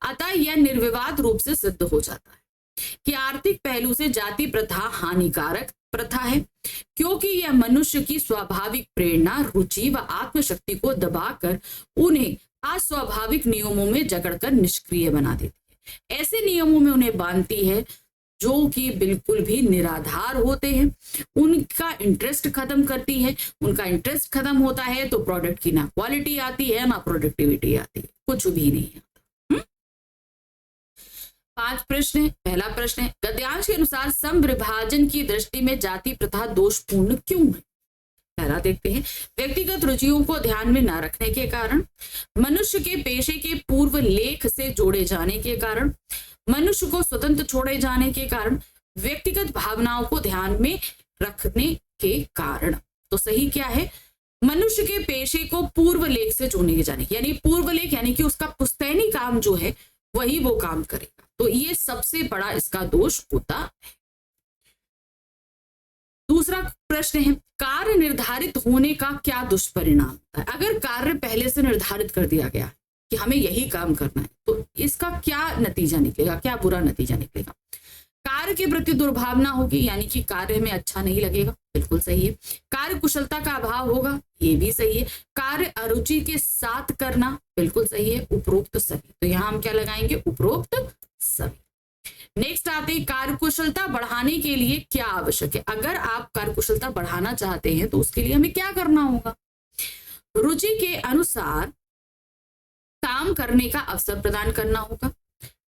अतः यह निर्विवाद रूप से सिद्ध हो जाता है कि आर्थिक पहलू से जाति प्रथा हानिकारक प्रथा है, क्योंकि यह मनुष्य की स्वाभाविक प्रेरणा, रुचि व आत्मशक्ति को दबाकर उन्हें अस्वाभाविक नियमों में जकड़कर निष्क्रिय बना देती है। ऐसे नियमों में उन्हें बांधती है जो कि बिल्कुल भी निराधार होते हैं। उनका इंटरेस्ट खत्म करती है। उनका इंटरेस्ट खत्म होता है तो प्रोडक्ट की ना क्वालिटी आती है ना प्रोडक्टिविटी आती है, कुछ भी नहीं आता। 5 प्रश्न है। पहला प्रश्न है, गद्यांश के अनुसार सम विभाजन की दृष्टि में जाति प्रथा दोषपूर्ण क्यों है? पहला देखते हैं, व्यक्तिगत रुचियों को ध्यान में न रखने के कारण, मनुष्य के पेशे के पूर्व लेख से जोड़े जाने के कारण, मनुष्य को स्वतंत्र छोड़े जाने के कारण, व्यक्तिगत भावनाओं को ध्यान में रखने के कारण। तो सही क्या है, मनुष्य के पेशे को पूर्व लेख से जोड़ने जाने, यानी पूर्व लेख यानी कि उसका पुश्तैनी काम जो है वही वो काम करेगा। तो ये सबसे बड़ा इसका दोष होता है। दूसरा प्रश्न है, कार्य निर्धारित होने का क्या दुष्परिणाम होता है? अगर कार्य पहले से निर्धारित कर दिया गया कि हमें यही काम करना है तो इसका क्या नतीजा निकलेगा, क्या बुरा नतीजा निकलेगा? कार्य के प्रति दुर्भावना होगी, यानी कि कार्य में अच्छा नहीं लगेगा, बिल्कुल सही है। कार्य कुशलता का अभाव होगा, ये भी सही है। कार्य अरुचि के साथ करना, बिल्कुल सही है। उपरोक्त सभी, तो यहाँ हम क्या लगाएंगे, उपरोक्त सभी। नेक्स्ट आते हैं, कार्यकुशलता बढ़ाने के लिए क्या आवश्यक है? अगर आप कार्यकुशलता बढ़ाना चाहते हैं तो उसके लिए हमें क्या करना होगा? रुचि के अनुसार काम करने का अवसर प्रदान करना होगा,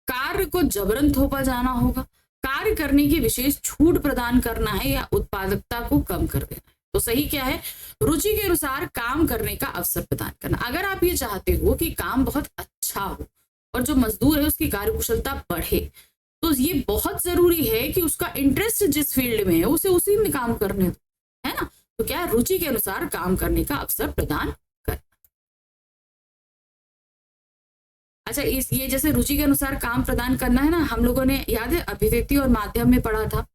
कार्य को जबरन थोपा जाना होगा, कार्य करने की विशेष छूट प्रदान करना है या उत्पादकता को कम कर देना है। तो सही क्या है, रुचि के अनुसार काम करने का अवसर प्रदान करना। अगर आप ये चाहते हो कि काम बहुत अच्छा हो और जो मजदूर है उसकी कार्यकुशलता बढ़े, तो ये बहुत जरूरी है कि उसका इंटरेस्ट जिस फील्ड में है उसे उसी में काम करने दो, है ना। तो क्या, रुचि के अनुसार काम करने का अवसर प्रदान करना। अच्छा, ये जैसे रुचि के अनुसार काम प्रदान करना है ना, हम लोगों ने याद है अभिव्यक्ति और माध्यम में पढ़ा था,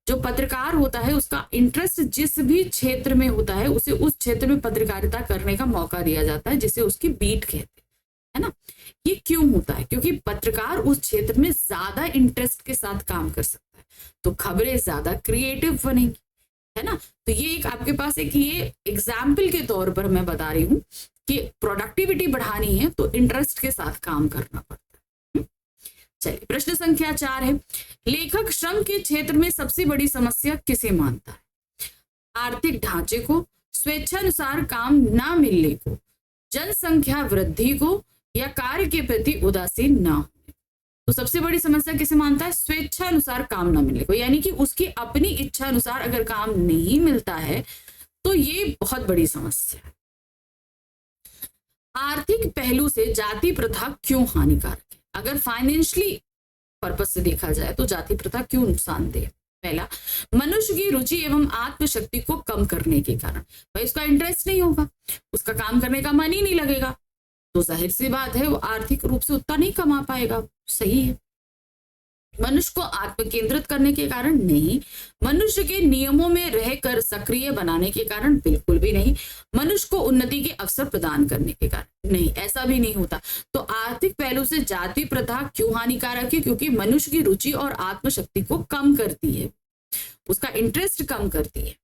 जो पत्रकार होता है उसका इंटरेस्ट जिस भी क्षेत्र में होता है उसे उस क्षेत्र में पत्रकारिता करने का मौका दिया जाता है, जिसे उसकी बीट कहते हैं, है ना। ये क्यों होता है? क्योंकि पत्रकार उस क्षेत्र में ज्यादा इंटरेस्ट के साथ काम कर सकता है, तो खबरें ज्यादा क्रिएटिव बनेंगी, है ना। तो ये एक आपके पास एक ये एग्जाम्पल के तौर पर मैं बता रही हूँ कि प्रोडक्टिविटी बढ़ानी है तो इंटरेस्ट के साथ काम करना पड़ता है। चलिए, प्रश्न संख्या 4 है, लेखक श्रम के क्षेत्र में सबसे बड़ी समस्या किसे मानता है? आर्थिक ढांचे को, स्वेच्छानुसार काम ना मिलने को, जनसंख्या वृद्धि को, या कार्य के प्रति उदासीन ना होने। तो सबसे बड़ी समस्या किसे मानता है? स्वेच्छानुसार काम ना मिलने को, यानी कि उसकी अपनी इच्छा अनुसार अगर काम नहीं मिलता है तो ये बहुत बड़ी समस्या है। आर्थिक पहलू से जाति प्रथा क्यों हानिकारक है? अगर फाइनेंशियली पर्पज से देखा जाए तो जाति प्रथा क्यों नुकसानदेह है? पहला, मनुष्य की रुचि एवं आत्मशक्ति को कम करने के कारण। भाई उसका इंटरेस्ट नहीं होगा, उसका काम करने का मन ही नहीं लगेगा, तो जाहिर सी बात है वो आर्थिक रूप से उतना नहीं कमा पाएगा, सही है। मनुष्य को आत्म केंद्रित करने के कारण नहीं, मनुष्य के नियमों में रहकर सक्रिय बनाने के कारण बिल्कुल भी नहीं, मनुष्य को उन्नति के अवसर प्रदान करने के कारण नहीं, ऐसा भी नहीं होता। तो आर्थिक पहलू से जाति प्रथा क्यों हानिकारक है? क्योंकि मनुष्य की रुचि और आत्मशक्ति को कम करती है, उसका इंटरेस्ट कम करती है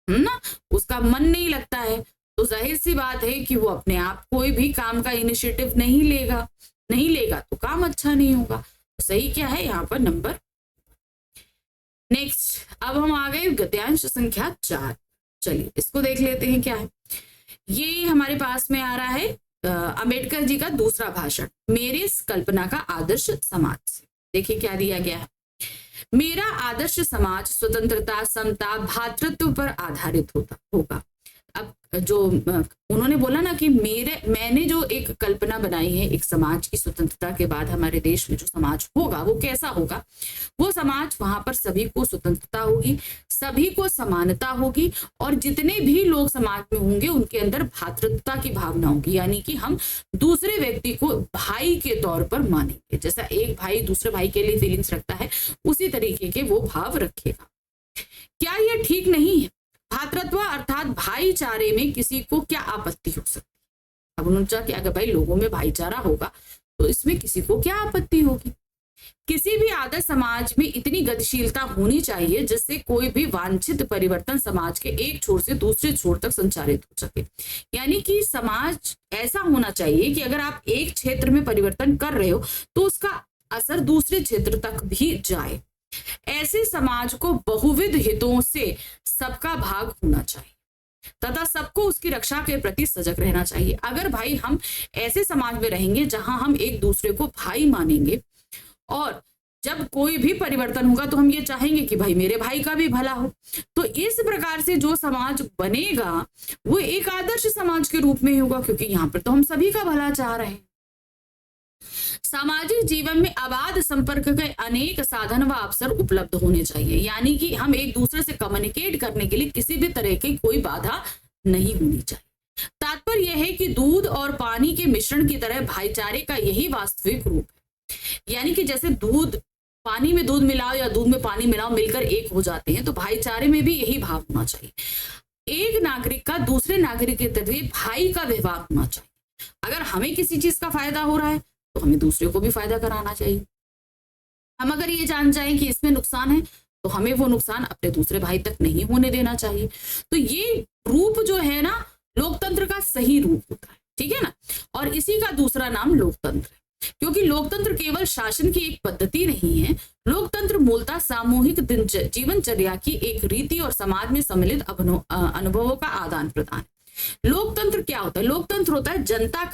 ना, उसका मन नहीं लगता है, तो जाहिर सी बात है कि वो अपने आप कोई भी काम का इनिशिएटिव नहीं लेगा तो काम अच्छा नहीं होगा। तो सही क्या है यहाँ पर? नंबर। नेक्स्ट, अब हम आ गए गद्यांश संख्या 4। चलिए इसको देख लेते हैं क्या है। ये हमारे पास में आ रहा है अंबेडकर जी का दूसरा भाषण, मेरे कल्पना का आदर्श समाज से। देखिए क्या दिया गया है। मेरा आदर्श समाज स्वतंत्रता, समता, भ्रातृत्व पर आधारित होगा। अब जो उन्होंने बोला ना कि मैंने जो एक कल्पना बनाई है एक समाज की, स्वतंत्रता के बाद हमारे देश में जो समाज होगा वो कैसा होगा? वो समाज, वहां पर सभी को स्वतंत्रता होगी, सभी को समानता होगी, और जितने भी लोग समाज में होंगे उनके अंदर भ्रातृत्वता की भावना होगी, यानी कि हम दूसरे व्यक्ति को भाई के तौर पर मानेंगे। जैसा एक भाई दूसरे भाई के लिए फीलिंग्स रखता है, उसी तरीके के वो भाव रखेगा। क्या यह ठीक नहीं है? भ्रातृत्व अर्थात भाईचारे में किसी को क्या आपत्ति हो सकती है? अब उन्होंने कहा कि अगर भाई लोगों में भाईचारा होगा तो इसमें किसी को क्या आपत्ति होगी? किसी भी आदर्श समाज में इतनी गतिशीलता होनी चाहिए जिससे कोई भी वांछित परिवर्तन समाज के एक छोर से दूसरे छोर तक संचारित हो सके। यानी कि समाज ऐसा होना चाहिए कि अगर आप एक क्षेत्र में परिवर्तन कर रहे हो तो उसका असर दूसरे क्षेत्र तक भी जाए। ऐसे समाज को बहुविध हितों से सबका भाग होना चाहिए तथा सबको उसकी रक्षा के प्रति सजग रहना चाहिए। अगर भाई हम ऐसे समाज में रहेंगे जहां हम एक दूसरे को भाई मानेंगे, और जब कोई भी परिवर्तन होगा तो हम ये चाहेंगे कि भाई मेरे भाई का भी भला हो, तो इस प्रकार से जो समाज बनेगा वो एक आदर्श समाज के रूप में होगा, क्योंकि यहाँ पर तो हम सभी का भला चाह रहे हैं। सामाजिक जीवन में अबाध संपर्क के अनेक साधन व अवसर उपलब्ध होने चाहिए, यानी कि हम एक दूसरे से कम्युनिकेट करने के लिए किसी भी तरह की कोई बाधा नहीं होनी चाहिए। तात्पर्य यह है कि दूध और पानी के मिश्रण की तरह भाईचारे का यही वास्तविक रूप है। यानी कि जैसे दूध, पानी में दूध मिलाओ या दूध में पानी मिलाओ, मिलकर एक हो जाते हैं, तो भाईचारे में भी यही भाव होना चाहिए। एक नागरिक का दूसरे नागरिक के प्रति भाई का व्यवहार होना चाहिए। अगर हमें किसी चीज का फायदा हो रहा है तो हमें दूसरे को भी फायदा कराना चाहिए। हम अगर ये जान जाएं कि इसमें नुकसान है तो हमें वो नुकसान अपने दूसरे भाई तक नहीं होने देना चाहिए। तो ये रूप जो है ना, लोकतंत्र का सही रूप होता है, ठीक है ना। और इसी का दूसरा नाम लोकतंत्र है, क्योंकि लोकतंत्र केवल शासन की एक पद्धति नहीं है। लोकतंत्र मूलतः सामूहिक जीवनचर्या की एक रीति और समाज में सम्मिलित अनुभवों का आदान प्रदान। लोकतंत्र क्या होता है? लोकतंत्र होता है जनता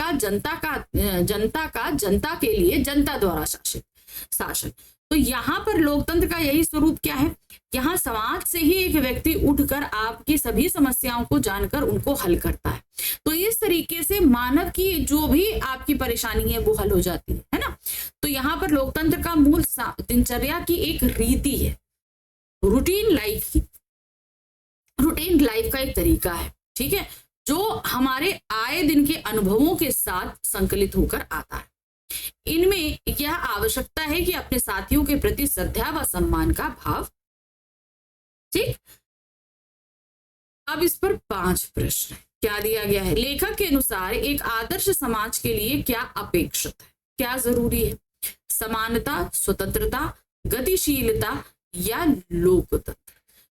के लिए जनता द्वारा शासन। तो यहाँ पर लोकतंत्र का यही स्वरूप क्या है? यहाँ समाज से ही एक व्यक्ति उठकर आपकी सभी समस्याओं को जानकर उनको हल करता है। तो इस तरीके से मानव की जो भी आपकी परेशानी है वो हल हो जाती है ना। तो यहाँ पर लोकतंत्र का मूल दिनचर्या की एक रीति है, रूटीन लाइफ का एक तरीका है, ठीक है, जो हमारे आए दिन के अनुभवों के साथ संकलित होकर आता है। इनमें यह आवश्यकता है कि अपने साथियों के प्रति श्रद्धा व सम्मान का भाव। ठीक, अब इस पर 5 प्रश्न क्या दिया गया है? लेखक के अनुसार एक आदर्श समाज के लिए क्या अपेक्षित है, क्या जरूरी है? समानता, स्वतंत्रता, गतिशीलता या लोकतंत्र?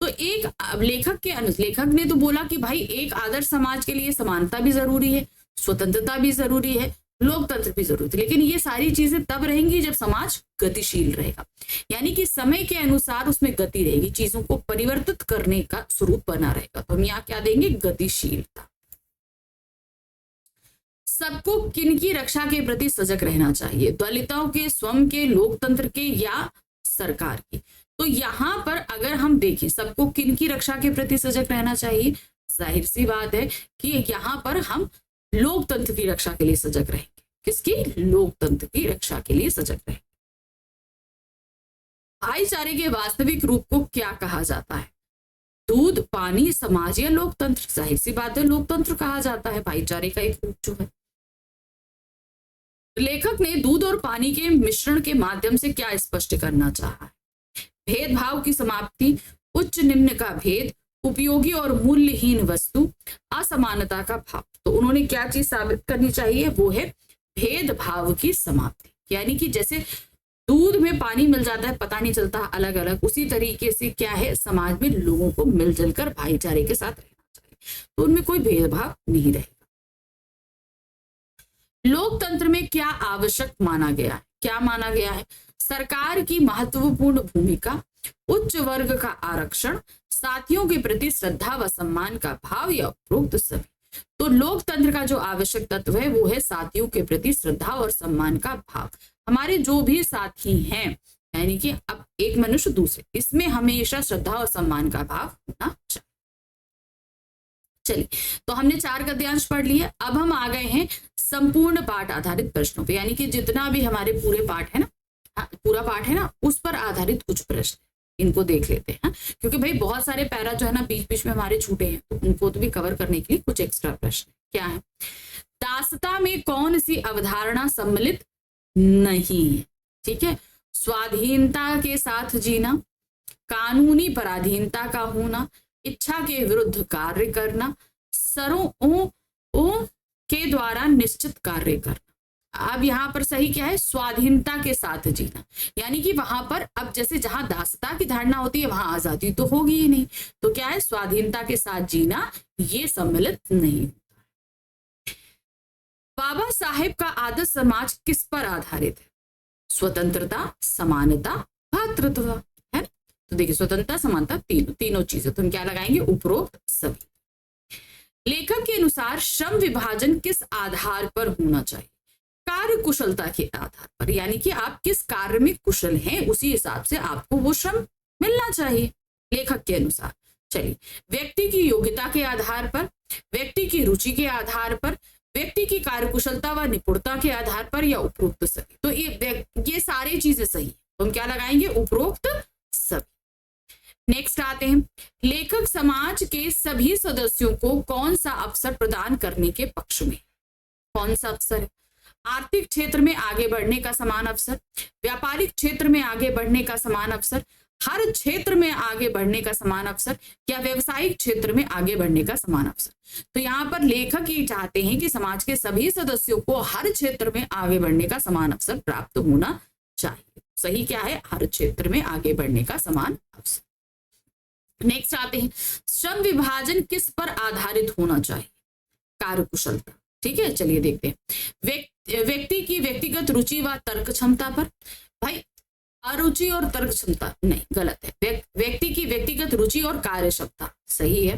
तो एक लेखक ने तो बोला कि भाई एक आदर्श समाज के लिए समानता भी जरूरी है, स्वतंत्रता भी जरूरी है, लोकतंत्र भी जरूरी है। लेकिन ये सारी चीजें तब रहेंगी जब समाज गतिशील रहेगा, यानी कि समय के अनुसार उसमें गति रहेगी, चीजों को परिवर्तित करने का स्वरूप बना रहेगा। तो हम यहाँ क्या देंगे? गतिशीलता। सबको किनकी रक्षा के प्रति सजग रहना चाहिए? दलितों के, स्वयं के, लोकतंत्र के या सरकार की? तो यहाँ पर अगर हम देखें सबको किनकी रक्षा के प्रति सजग रहना चाहिए, जाहिर सी बात है कि यहाँ पर हम लोकतंत्र की रक्षा के लिए सजग रहेंगे। किसकी? लोकतंत्र की रक्षा के लिए सजग रहेंगे। भाईचारे के वास्तविक रूप को क्या कहा जाता है? दूध, पानी, समाज या लोकतंत्र? जाहिर सी बात है लोकतंत्र कहा जाता है, भाईचारे का एक रूप जो है। लेखक ने दूध और पानी के मिश्रण के माध्यम से क्या स्पष्ट करना चाहा है? भेदभाव की समाप्ति, उच्च निम्न का भेद, उपयोगी और मूल्यहीन वस्तु, असमानता का भाव। तो उन्होंने क्या चीज साबित करनी चाहिए? वो है भेदभाव की समाप्ति। यानी कि जैसे दूध में पानी मिल जाता है, पता नहीं चलता अलग अलग, उसी तरीके से क्या है, समाज में लोगों को मिलजुल कर भाईचारे के साथ रहना चाहिए, तो उनमें कोई भेदभाव नहीं रहेगा। लोकतंत्र में क्या आवश्यक माना गया है? क्या माना गया है? सरकार की महत्वपूर्ण भूमिका, उच्च वर्ग का आरक्षण, साथियों के प्रति श्रद्धा व सम्मान का भाव या उपरोक्त सभी। तो लोकतंत्र का जो आवश्यक तत्व है वो है साथियों के प्रति श्रद्धा और सम्मान का भाव। हमारे जो भी साथी हैं, यानी कि अब एक मनुष्य दूसरे, इसमें हमेशा श्रद्धा और सम्मान का भाव होना चाहिए। चलिए, तो हमने 4 गद्यांश पढ़ लिए। अब हम आ गए हैं संपूर्ण पाठ आधारित प्रश्नों पे, यानी कि जितना भी हमारे पूरे पाठ है ना, पूरा पाठ है ना, उस पर आधारित कुछ प्रश्न, इनको देख लेते हैं, क्योंकि भाई बहुत सारे पैरा जो है ना बीच बीच में हमारे छूटे हैं, तो उनको तो भी कवर करने के लिए कुछ एक्स्ट्रा प्रश्न क्या है। दासता में कौन सी अवधारणा सम्मिलित नहीं है? ठीक है, स्वाधीनता के साथ जीना, कानूनी पराधीनता का होना, इच्छा के विरुद्ध कार्य करना, सरों के द्वारा निश्चित कार्य करना। अब यहाँ पर सही क्या है? स्वाधीनता के साथ जीना, यानी कि वहां पर अब जैसे जहां दासता की धारणा होती है वहां आजादी तो होगी ही नहीं, तो क्या है, स्वाधीनता के साथ जीना ये सम्मिलित नहीं। बाबा साहेब का आदर्श समाज किस पर आधारित है? स्वतंत्रता, समानता, भातृत्व, है। तो देखिए, स्वतंत्रता, समानता, तीनों चीजें, तो हम क्या लगाएंगे? उपरोक्त सभी। लेखक के अनुसार श्रम विभाजन किस आधार पर होना चाहिए? कार्य कुशलता के आधार पर, यानी कि आप किस कार्य में कुशल हैं उसी हिसाब से आपको वो श्रम मिलना चाहिए लेखक के अनुसार। चलिए, व्यक्ति की योग्यता के आधार पर, व्यक्ति की रुचि के आधार पर, व्यक्ति की कार्यकुशलता व निपुणता के आधार पर, या उपरोक्त सभी। तो ये सारी चीजें सही है, तो हम क्या लगाएंगे? उपरोक्त सभी। नेक्स्ट आते हैं, लेखक समाज के सभी सदस्यों को कौन सा अवसर प्रदान करने के पक्ष में? कौन सा अवसर है? आर्थिक क्षेत्र में आगे बढ़ने का समान अवसर, व्यापारिक क्षेत्र में आगे बढ़ने का समान अवसर, हर क्षेत्र में आगे बढ़ने का समान अवसर, या व्यवसायिक क्षेत्र में आगे बढ़ने का समान अवसर। तो यहाँ पर लेखक ये चाहते हैं कि समाज के सभी सदस्यों को हर क्षेत्र में आगे बढ़ने का समान अवसर प्राप्त होना चाहिए। सही क्या है? हर क्षेत्र में आगे बढ़ने का समान अवसर। नेक्स्ट आते हैं, श्रम विभाजन किस पर आधारित होना चाहिए? कार्यकुशलता। ठीक है, चलिए देखते हैं। व्यक्ति की व्यक्तिगत रुचि व तर्क क्षमता पर। भाई, अरुचि और तर्क क्षमता नहीं, गलत है। व्यक्ति की व्यक्तिगत रुचि और कार्य क्षमता सही है।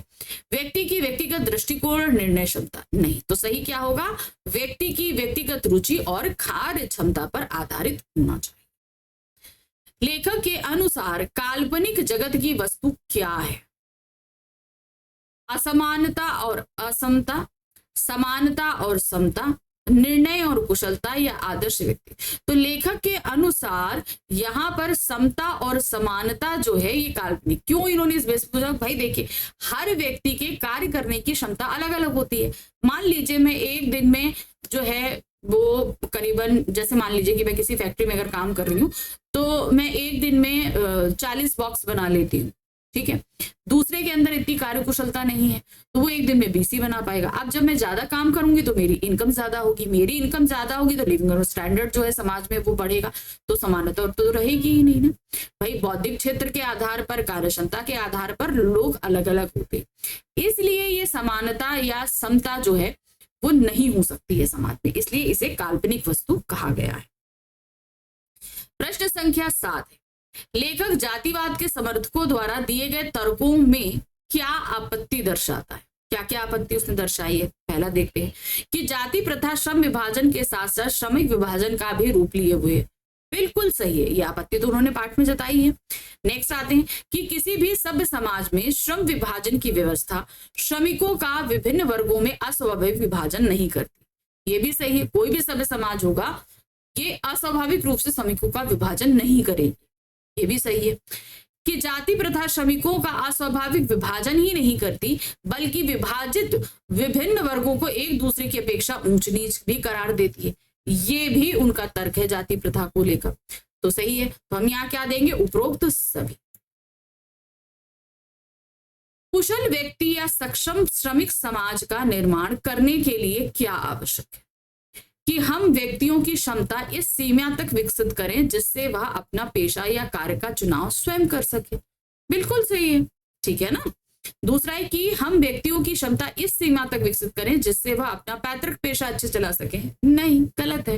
व्यक्ति की व्यक्तिगत दृष्टिकोण और निर्णय क्षमता नहीं, तो सही क्या होगा? व्यक्ति की व्यक्तिगत रुचि और कार्य क्षमता पर आधारित होना चाहिए। लेखक के अनुसार काल्पनिक जगत की वस्तु क्या है? असमानता और असमता, समानता और समता, निर्णय और कुशलता, या आदर्श व्यक्ति। तो लेखक के अनुसार यहाँ पर समता और समानता जो है ये काल्पनिक। क्यों इन्होंने इस बेस पूछा? भाई देखिए, हर व्यक्ति के कार्य करने की क्षमता अलग अलग होती है। मान लीजिए मैं एक दिन में जो है वो करीबन, जैसे मान लीजिए कि मैं किसी फैक्ट्री में अगर काम कर रही हूँ तो मैं एक दिन में 40 बॉक्स बना लेती हूँ, ठीक है। दूसरे के अंदर इतनी कार्यकुशलता नहीं है तो वो एक दिन में 20 ही बना पाएगा। अब जब मैं ज्यादा काम करूंगी तो मेरी इनकम ज्यादा होगी, मेरी इनकम ज्यादा होगी तो लिविंग स्टैंडर्ड जो है समाज में वो बढ़ेगा, तो समानता तो रहेगी ही नहीं ना। भाई, बौद्धिक क्षेत्र के आधार पर, कार्यक्षमता के आधार पर लोग अलग अलग होते, इसलिए ये समानता या समता जो है वो नहीं हो सकती है समाज में, इसलिए इसे काल्पनिक वस्तु कहा गया है। प्रश्न संख्या 7 है, लेखक जातिवाद के समर्थकों द्वारा दिए गए तर्कों में क्या आपत्ति दर्शाता है? क्या क्या आपत्ति उसने दर्शाई है? पहला देखते हैं कि जाति प्रथा श्रम विभाजन के साथ साथ श्रमिक विभाजन का भी रूप लिए हुए। बिल्कुल सही है, ये आपत्ति तो उन्होंने पाठ में जताई है। नेक्स्ट आते हैं कि किसी भी सभ्य समाज में श्रम विभाजन की व्यवस्था श्रमिकों का विभिन्न वर्गों में अस्वाभाविक विभाजन नहीं करती। ये भी सही है, कोई भी सभ्य समाज होगा ये अस्वाभाविक रूप से श्रमिकों का विभाजन नहीं करेगी। ये भी सही है कि जाति प्रथा श्रमिकों का अस्वाभाविक विभाजन ही नहीं करती बल्कि विभाजित विभिन्न वर्गों को एक दूसरे की अपेक्षा ऊंच नीच भी करार देती है। ये भी उनका तर्क है जाति प्रथा को लेकर, तो सही है। तो हम यहाँ क्या देंगे, उपरोक्त सभी। कुशल व्यक्ति या सक्षम श्रमिक समाज का निर्माण करने के लिए क्या आवश्यक है कि हम व्यक्तियों की क्षमता इस सीमा तक विकसित करें जिससे वह अपना पेशा या कार्य का चुनाव स्वयं कर सके। बिल्कुल सही है, ठीक है ना। दूसरा है कि हम व्यक्तियों की क्षमता इस सीमा तक विकसित करें जिससे वह अपना पैतृक पेशा अच्छे चला सके। नहीं, गलत है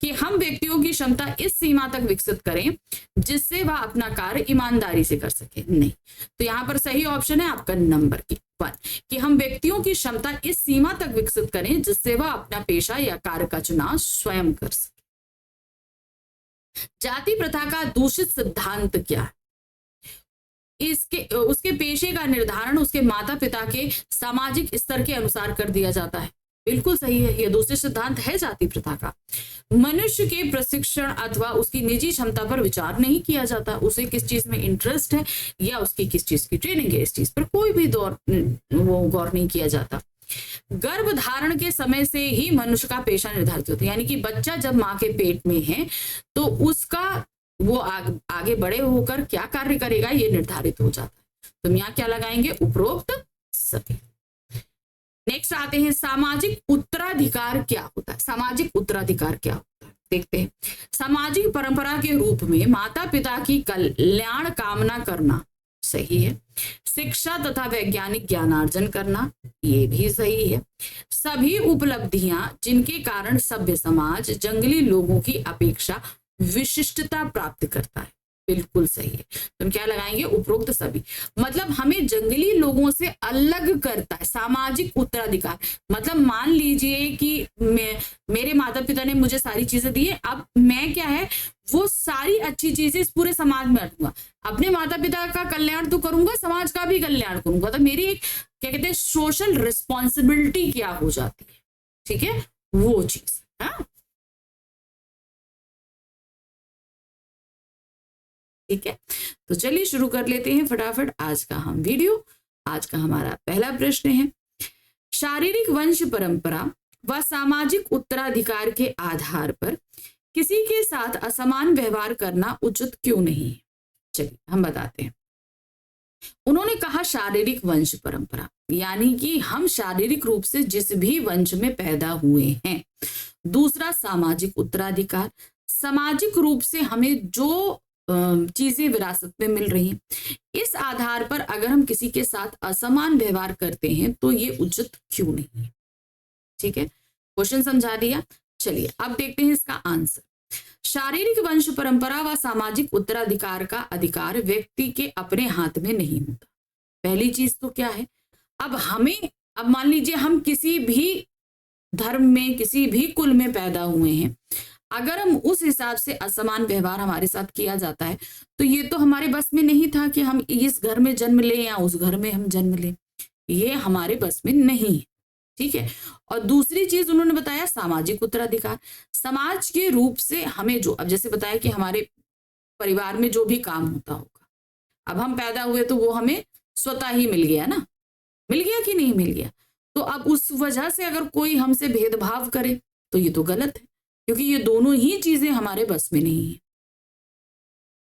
कि हम व्यक्तियों की क्षमता इस सीमा तक विकसित करें जिससे वह अपना कार्य ईमानदारी से कर सके। नहीं, तो यहाँ पर सही ऑप्शन है आपका नंबर 1 कि हम व्यक्तियों की क्षमता इस सीमा तक विकसित करें जिससे वह अपना पेशा या कार्य का चुनाव स्वयं कर सके। जाति प्रथा का दूषित सिद्धांत क्या है? उसके पेशे का निर्धारण उसके माता पिता के सामाजिक स्तर के अनुसार कर दिया जाता है। बिल्कुल सही है, यह दूसरे सिद्धांत है जाति प्रथा का। मनुष्य के प्रशिक्षण अथवा उसकी निजी क्षमता पर विचार नहीं किया जाता, उसे किस चीज में इंटरेस्ट है या उसकी किस चीज की ट्रेनिंग है, इस चीज पर कोई भी गौर नहीं किया जाता। गर्भ धारण के समय से ही मनुष्य का पेशा निर्धारित होता है, यानी कि बच्चा जब माँ के पेट में है तो उसका वो आगे बड़े होकर क्या कार्य करेगा ये निर्धारित हो जाता है। तो हम यहाँ क्या लगाएंगे, उपरोक्त सभी। नेक्स्ट आते हैं सामाजिक उत्तराधिकार क्या होता है। सामाजिक उत्तराधिकार क्या होता है देखते हैं। सामाजिक परंपरा के रूप में माता पिता की कल्याण कामना करना सही है। शिक्षा तथा वैज्ञानिक ज्ञानार्जन करना ये भी सही है। सभी उपलब्धियां जिनके कारण सभ्य समाज जंगली लोगों की अपेक्षा विशिष्टता प्राप्त करता है, बिल्कुल सही है। तो हम क्या लगाएंगे, उपरोक्त सभी। मतलब हमें जंगली लोगों से अलग करता है सामाजिक उत्तराधिकार। मतलब मान लीजिए कि मेरे माता पिता ने मुझे सारी चीजें दी है, अब मैं क्या है वो सारी अच्छी चीजें इस पूरे समाज में बांटूंगा। अपने माता पिता का कल्याण तो करूंगा, समाज का भी कल्याण करूंगा। तो मेरी एक क्या कहते हैं सोशल रिस्पॉन्सिबिलिटी क्या हो जाती है, ठीक है, वो चीज। हाँ ठीक है, तो चलिए शुरू कर लेते हैं फटाफट आज का हम वीडियो। आज का हमारा पहला प्रश्न है, शारीरिक वंश परंपरा व सामाजिक उत्तराधिकार के आधार पर किसी के साथ असमान व्यवहार करना उचित क्यों नहीं है। चलिए हम बताते हैं। उन्होंने कहा शारीरिक वंश परंपरा यानी कि हम शारीरिक रूप से जिस भी वंश में पैदा हुए हैं। दूसरा सामाजिक उत्तराधिकार, सामाजिक रूप से हमें जो चीजें विरासत में मिल रही हैं, इस आधार पर अगर हम किसी के साथ असमान व्यवहार करते हैं तो ये उचित क्यों नहीं है। ठीक है, क्वेश्चन समझा दिया। चलिए अब देखते हैं इसका आंसर। शारीरिक वंश परंपरा व सामाजिक उत्तराधिकार का अधिकार व्यक्ति के अपने हाथ में नहीं होता। पहली चीज तो क्या है, अब मान लीजिए हम किसी भी धर्म में किसी भी कुल में पैदा हुए हैं, अगर हम उस हिसाब से असमान व्यवहार हमारे साथ किया जाता है तो ये तो हमारे बस में नहीं था कि हम इस घर में जन्म लें या उस घर में हम जन्म लें, ये हमारे बस में नहीं है। ठीक है, और दूसरी चीज उन्होंने बताया सामाजिक उत्तराधिकार। समाज के रूप से हमें जो, अब जैसे बताया कि हमारे परिवार में जो भी काम होता होगा, अब हम पैदा हुए तो वो हमें स्वतः ही मिल गया ना, मिल गया कि नहीं मिल गया। तो अब उस वजह से अगर कोई हमसे भेदभाव करे तो ये तो गलत है, क्योंकि ये दोनों ही चीजें हमारे बस में नहीं है।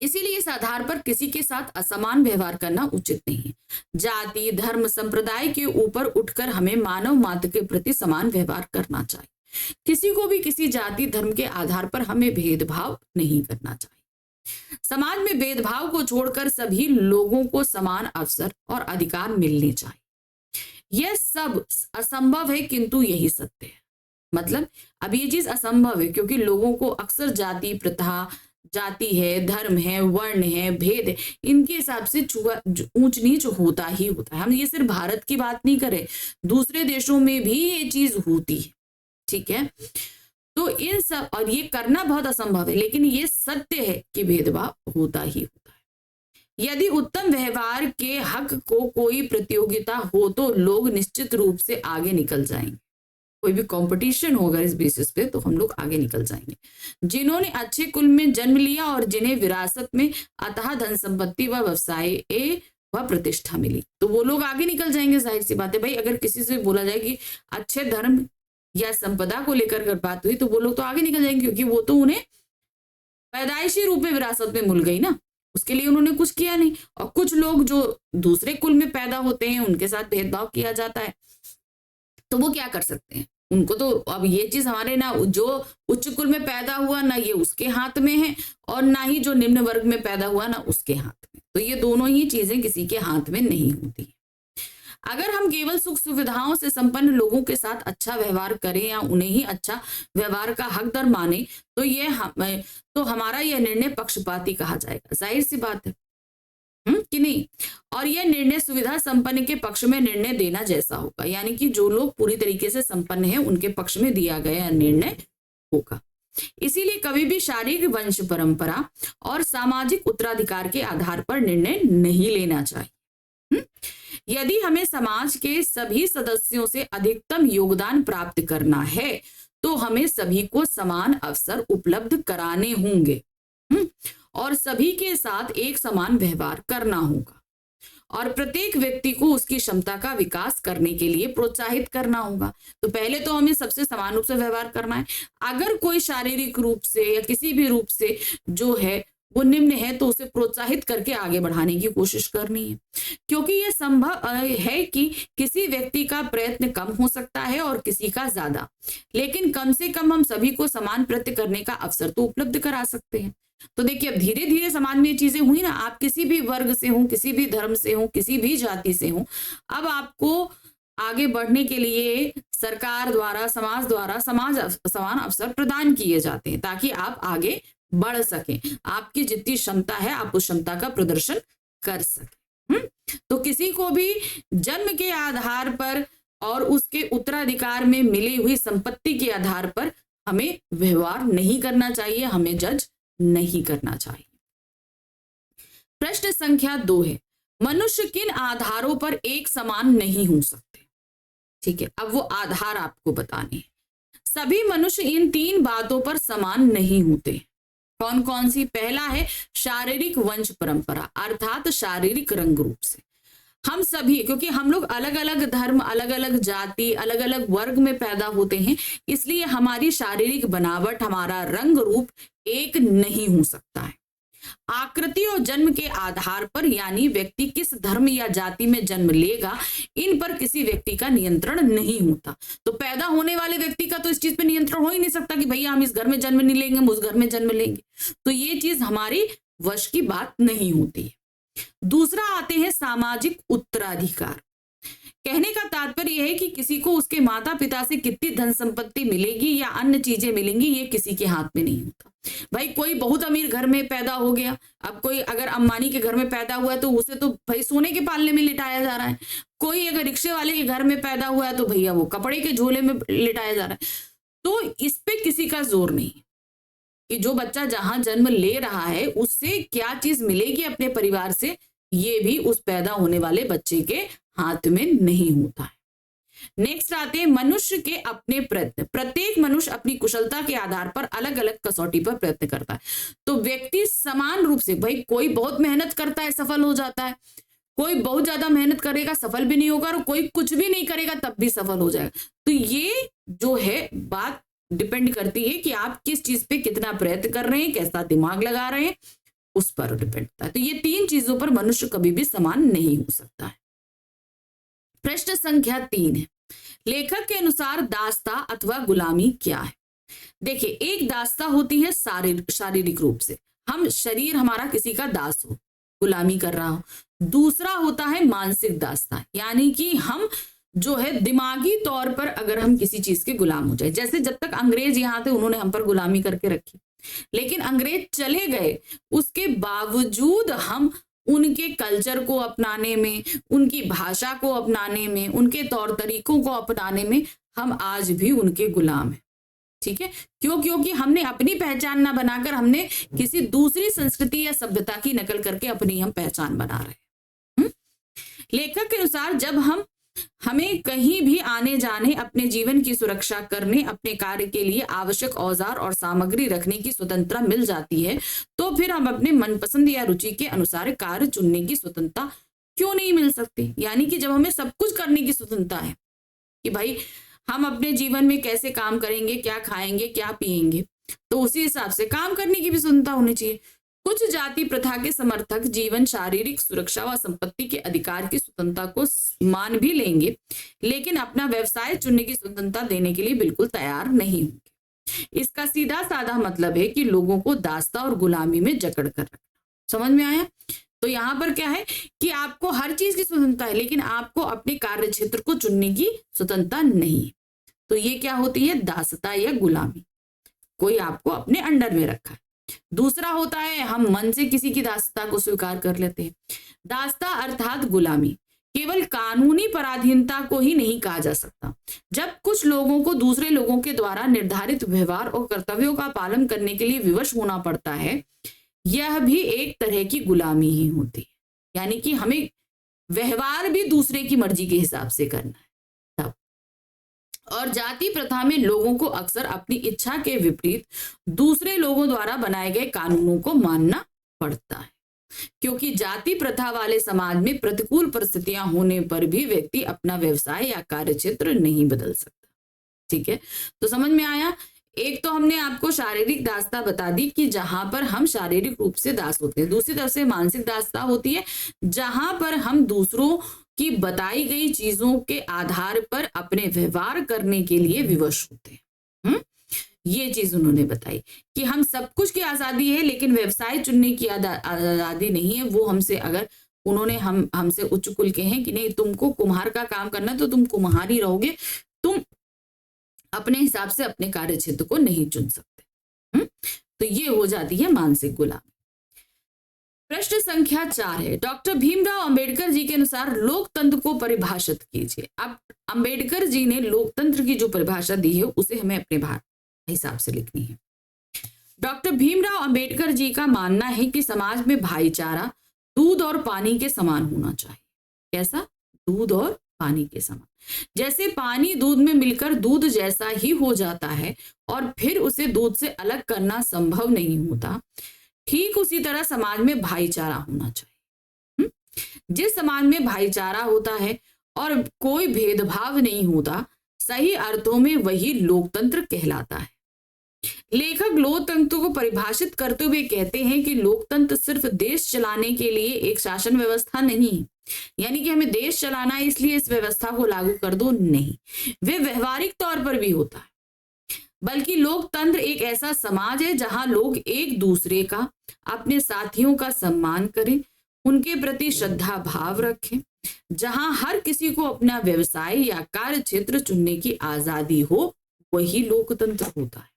इसीलिए इस आधार पर किसी के साथ असमान व्यवहार करना उचित नहीं है। जाति धर्म संप्रदाय के ऊपर उठकर हमें मानव मात्र के प्रति समान व्यवहार करना चाहिए। किसी को भी किसी जाति धर्म के आधार पर हमें भेदभाव नहीं करना चाहिए। समाज में भेदभाव को छोड़कर सभी लोगों को समान अवसर और अधिकार मिलने चाहिए। यह सब असंभव है किंतु यही सत्य है। मतलब अब ये चीज असंभव है क्योंकि लोगों को अक्सर जाति प्रथा, जाति है, धर्म है, वर्ण है, भेद है, इनके हिसाब से ऊंच नीच होता ही होता है। हम ये सिर्फ भारत की बात नहीं करें, दूसरे देशों में भी ये चीज होती है। ठीक है, तो इन सब, और ये करना बहुत असंभव है, लेकिन ये सत्य है कि भेदभाव होता ही होता है। यदि उत्तम व्यवहार के हक को कोई प्रतियोगिता हो तो लोग निश्चित रूप से आगे निकल जाएंगे। कोई भी कंपटीशन होगा इस बेसिस पे तो हम लोग आगे निकल जाएंगे। जिन्होंने अच्छे कुल में जन्म लिया और जिन्हें विरासत में अतः धन संपत्ति व व्यवसाय व प्रतिष्ठा मिली, तो वो लोग आगे निकल जाएंगे। जाहिर सी बात है भाई, अगर किसी से बोला जाए कि अच्छे धर्म या संपदा को लेकर कर बात हुई तो वो लोग तो आगे निकल जाएंगे, क्योंकि वो तो उन्हें पैदाइशी रूप में विरासत में मिल गई ना, उसके लिए उन्होंने कुछ किया नहीं। और कुछ लोग जो दूसरे कुल में पैदा होते हैं उनके साथ भेदभाव किया जाता है, तो वो क्या कर सकते हैं? उनको तो अब ये चीज हमारे ना जो उच्च कुल में पैदा हुआ ना ये उसके हाथ में है, और ना ही जो निम्न वर्ग में पैदा हुआ ना उसके हाथ में। तो ये दोनों ही चीजें किसी के हाथ में नहीं होती। अगर हम केवल सुख सुविधाओं से संपन्न लोगों के साथ अच्छा व्यवहार करें या उन्हें ही अच्छा व्यवहार का हकदार माने तो हमारा यह निर्णय पक्षपाती कहा जाएगा। जाहिर सी बात है कि नहीं? और यह निर्णय सुविधा संपन्न के पक्ष में निर्णय देना जैसा होगा, यानी कि जो लोग पूरी तरीके से संपन्न हैं उनके पक्ष में दिया गया निर्णय होगा। इसीलिए कभी भी शारीरिक वंश परंपरा और सामाजिक उत्तराधिकार के आधार पर निर्णय नहीं लेना चाहिए। यदि हमें समाज के सभी सदस्यों से अधिकतम योगदान प्राप्त करना है तो हमें सभी को समान अवसर उपलब्ध कराने होंगे और सभी के साथ एक समान व्यवहार करना होगा, और प्रत्येक व्यक्ति को उसकी क्षमता का विकास करने के लिए प्रोत्साहित करना होगा। तो पहले तो हमें सबसे समान रूप से व्यवहार करना है। अगर कोई शारीरिक रूप से या किसी भी रूप से जो है वो निम्न है तो उसे प्रोत्साहित करके आगे बढ़ाने की कोशिश करनी है, क्योंकि यह संभव है कि किसी व्यक्ति का प्रयत्न कम हो सकता है और किसी का ज्यादा, लेकिन कम से कम हम सभी को समान प्रयत्न करने का अवसर तो उपलब्ध करा सकते हैं। तो देखिए अब धीरे धीरे समाज में ये चीजें हुई ना, आप किसी भी वर्ग से हो, किसी भी धर्म से हो, किसी भी जाति से हो, अब आपको आगे बढ़ने के लिए सरकार द्वारा समाज द्वारा समान अवसर प्रदान किए जाते हैं ताकि आप आगे बढ़ सकें। आपकी जितनी क्षमता है आप उस क्षमता का प्रदर्शन कर सकें। तो किसी को भी जन्म के आधार पर और उसके उत्तराधिकार में मिली हुई संपत्ति के आधार पर हमें व्यवहार नहीं करना चाहिए, हमें जज नहीं करना चाहिए। प्रश्न संख्या 2 है, मनुष्य किन आधारों पर एक समान नहीं हो सकते? ठीक है, अब वो आधार आपको बताने हैं। सभी मनुष्य इन 3 बातों पर समान नहीं होते। कौन कौन सी? पहला है शारीरिक वंश परंपरा, अर्थात शारीरिक रंग रूप से हम सभी, क्योंकि हम लोग अलग अलग धर्म, अलग अलग जाति, अलग अलग वर्ग में पैदा होते हैं, इसलिए हमारी शारीरिक बनावट, हमारा रंग रूप एक नहीं हो सकता है। आकृति और जन्म के आधार पर, यानी व्यक्ति किस धर्म या जाति में जन्म लेगा, इन पर किसी व्यक्ति का नियंत्रण नहीं होता। तो पैदा होने वाले व्यक्ति का तो इस चीज पे नियंत्रण हो ही नहीं सकता कि भैया हम इस घर में जन्म नहीं लेंगे, हम उस घर में जन्म लेंगे। तो ये चीज हमारी वश की बात नहीं होती है। दूसरा आते हैं सामाजिक उत्तराधिकार। कहने का तात्पर्य यह है कि किसी को उसके माता पिता से कितनी धन संपत्ति मिलेगी या अन्य चीजें मिलेंगी, ये किसी के हाथ में नहीं होता। भाई कोई बहुत अमीर घर में पैदा हो गया, अब कोई अगर अंबानी के घर में पैदा हुआ है तो उसे तो भाई सोने के पालने में लिटाया जा रहा है। कोई अगर रिक्शे वाले के घर में पैदा हुआ है तो भैया वो कपड़े के झोले में लिटाया जा रहा है। तो इस पे किसी का जोर नहीं कि जो बच्चा जहां जन्म ले रहा है उससे क्या चीज मिलेगी अपने परिवार से, ये भी उस पैदा होने वाले बच्चे के हाथ में नहीं होता है। नेक्स्ट आते हैं मनुष्य के अपने प्रयत्न। प्रत्येक मनुष्य अपनी कुशलता के आधार पर अलग अलग कसौटी पर प्रयत्न करता है। तो व्यक्ति समान रूप से, भाई कोई बहुत मेहनत करता है सफल हो जाता है, कोई बहुत ज्यादा मेहनत करेगा सफल भी नहीं होगा, और कोई कुछ भी नहीं करेगा तब भी सफल हो जाएगा। तो ये जो है बात डिपेंड करती है कि आप किस चीज पे कितना प्रयत्न कर रहे हैं, कैसा दिमाग लगा रहे हैं, उस पर डिपेंड करता है। तो ये 3 चीजों पर मनुष्य कभी भी समान नहीं हो सकता है। प्रश्न संख्या 3 है, लेखक के अनुसार दासता अथवा गुलामी क्या है? देखिए, एक दासता होती है शारीरिक रूप से, हम शरीर हमारा किसी का दास हो, गुलामी कर रहा हो। दूसरा होता है मानसिक दासता, यानी कि हम जो है दिमागी तौर पर अगर हम किसी चीज के गुलाम हो जाए, जैसे जब तक अंग्रेज यहाँ थे उन्होंने हम पर गुलामी करके रखी, लेकिन अंग्रेज चले गए, उसके बावजूद हम उनके कल्चर को अपनाने में, उनकी भाषा को अपनाने में, उनके तौर तरीकों को अपनाने में हम आज भी उनके गुलाम हैं। ठीक है, क्यों? क्योंकि हमने अपनी पहचान ना बनाकर हमने किसी दूसरी संस्कृति या सभ्यता की नकल करके अपनी हम पहचान बना रहे हैं। लेखक के अनुसार जब हमें कहीं भी आने जाने, अपने जीवन की सुरक्षा करने, अपने कार्य के लिए आवश्यक औजार और सामग्री रखने की स्वतंत्रता मिल जाती है, तो फिर हम अपने मनपसंद या रुचि के अनुसार कार्य चुनने की स्वतंत्रता क्यों नहीं मिल सकती? यानी कि जब हमें सब कुछ करने की स्वतंत्रता है कि भाई हम अपने जीवन में कैसे काम करेंगे, क्या खाएंगे, क्या पिएंगे, तो उसी हिसाब से काम करने की भी स्वतंत्रता होनी चाहिए। कुछ जाति प्रथा के समर्थक जीवन, शारीरिक सुरक्षा व संपत्ति के अधिकार की स्वतंत्रता को मान भी लेंगे, लेकिन अपना व्यवसाय चुनने की स्वतंत्रता देने के लिए बिल्कुल तैयार नहीं होंगे। इसका सीधा साधा मतलब है कि लोगों को दास्ता और गुलामी में जकड़ कर रखना। समझ में आया? तो यहाँ पर क्या है कि आपको हर चीज की स्वतंत्रता है, लेकिन आपको अपने कार्य क्षेत्र को चुनने की स्वतंत्रता नहीं है। तो ये क्या होती है? दासता या गुलामी। कोई आपको अपने अंडर में रखा है। दूसरा होता है हम मन से किसी की दासता को स्वीकार कर लेते हैं। दासता अर्थात गुलामी केवल कानूनी पराधीनता को ही नहीं कहा जा सकता। जब कुछ लोगों को दूसरे लोगों के द्वारा निर्धारित व्यवहार और कर्तव्यों का पालन करने के लिए विवश होना पड़ता है, यह भी एक तरह की गुलामी ही होती है। यानी कि हमें व्यवहार भी दूसरे की मर्जी के हिसाब से करना है तब। और जाति प्रथा में लोगों को अक्सर अपनी इच्छा के विपरीत दूसरे लोगों द्वारा बनाए गए कानूनों को मानना पड़ता है, क्योंकि जाति प्रथा वाले समाज में प्रतिकूल परिस्थितियां होने पर भी व्यक्ति अपना व्यवसाय या कार्य क्षेत्र नहीं बदल सकता। ठीक है, तो समझ में आया? एक तो हमने आपको शारीरिक दासता बता दी कि जहां पर हम शारीरिक रूप से दास होते हैं। दूसरी तरफ से मानसिक दासता होती है जहां पर हम दूसरों की बताई गई चीजों के आधार पर अपने व्यवहार करने के लिए विवश होते हैं। ये चीज उन्होंने बताई कि हम सब कुछ की आजादी है, लेकिन व्यवसाय चुनने की आजादी नहीं है। वो हमसे अगर उन्होंने हमसे उच्च कुल के हैं कि नहीं तुमको कुम्हार का काम करना तो तुम कुम्हार ही रहोगे, तुम अपने हिसाब से अपने कार्य क्षेत्र को नहीं चुन सकते। तो ये हो जाती है मानसिक गुलामी। प्रश्न संख्या 4 है, डॉक्टर भीमराव अंबेडकर जी के अनुसार लोकतंत्र को परिभाषित कीजिए। अब अंबेडकर जी ने लोकतंत्र की जो परिभाषा दी है उसे हमें अपने हिसाब से लिखनी है। डॉक्टर भीमराव अंबेडकर जी का मानना है कि समाज में भाईचारा दूध और पानी के समान होना चाहिए। कैसा? दूध और पानी के समान। जैसे पानी दूध में मिलकर दूध जैसा ही हो जाता है और फिर उसे दूध से अलग करना संभव नहीं होता, ठीक उसी तरह समाज में भाईचारा होना चाहिए। जिस समाज में भाईचारा होता है और कोई भेदभाव नहीं होता, सही अर्थों में वही लोकतंत्र कहलाता है। लेखक लोकतंत्र को परिभाषित करते हुए कहते हैं कि लोकतंत्र सिर्फ देश चलाने के लिए एक शासन व्यवस्था नहीं, यानी कि हमें देश चलाना है इसलिए इस व्यवस्था को लागू कर दो, नहीं, वे व्यवहारिक तौर पर भी होता है। बल्कि लोकतंत्र एक ऐसा समाज है जहां लोग एक दूसरे का, अपने साथियों का सम्मान करें, उनके प्रति श्रद्धा भाव रखें, जहां हर किसी को अपना व्यवसाय या कार्य क्षेत्र चुनने की आजादी हो, वही लोकतंत्र होता है।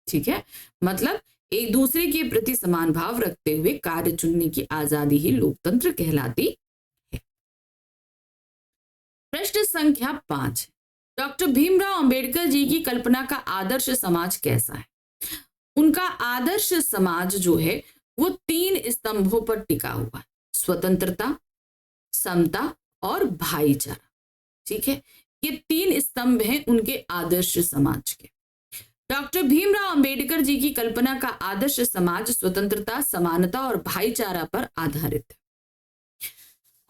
ठीक है, मतलब एक दूसरे के प्रति समान भाव रखते हुए कार्य चुनने की आजादी ही लोकतंत्र कहलाती है। प्रश्न संख्या 5, डॉक्टर भीमराव अंबेडकर जी की कल्पना का आदर्श समाज कैसा है? उनका आदर्श समाज जो है वो 3 स्तंभों पर टिका हुआ है, स्वतंत्रता, समता और भाईचारा। ठीक है, ये 3 स्तंभ हैं उनके आदर्श समाज के। डॉक्टर भीमराव अंबेडकर जी की कल्पना का आदर्श समाज स्वतंत्रता, समानता और भाईचारा पर आधारित है।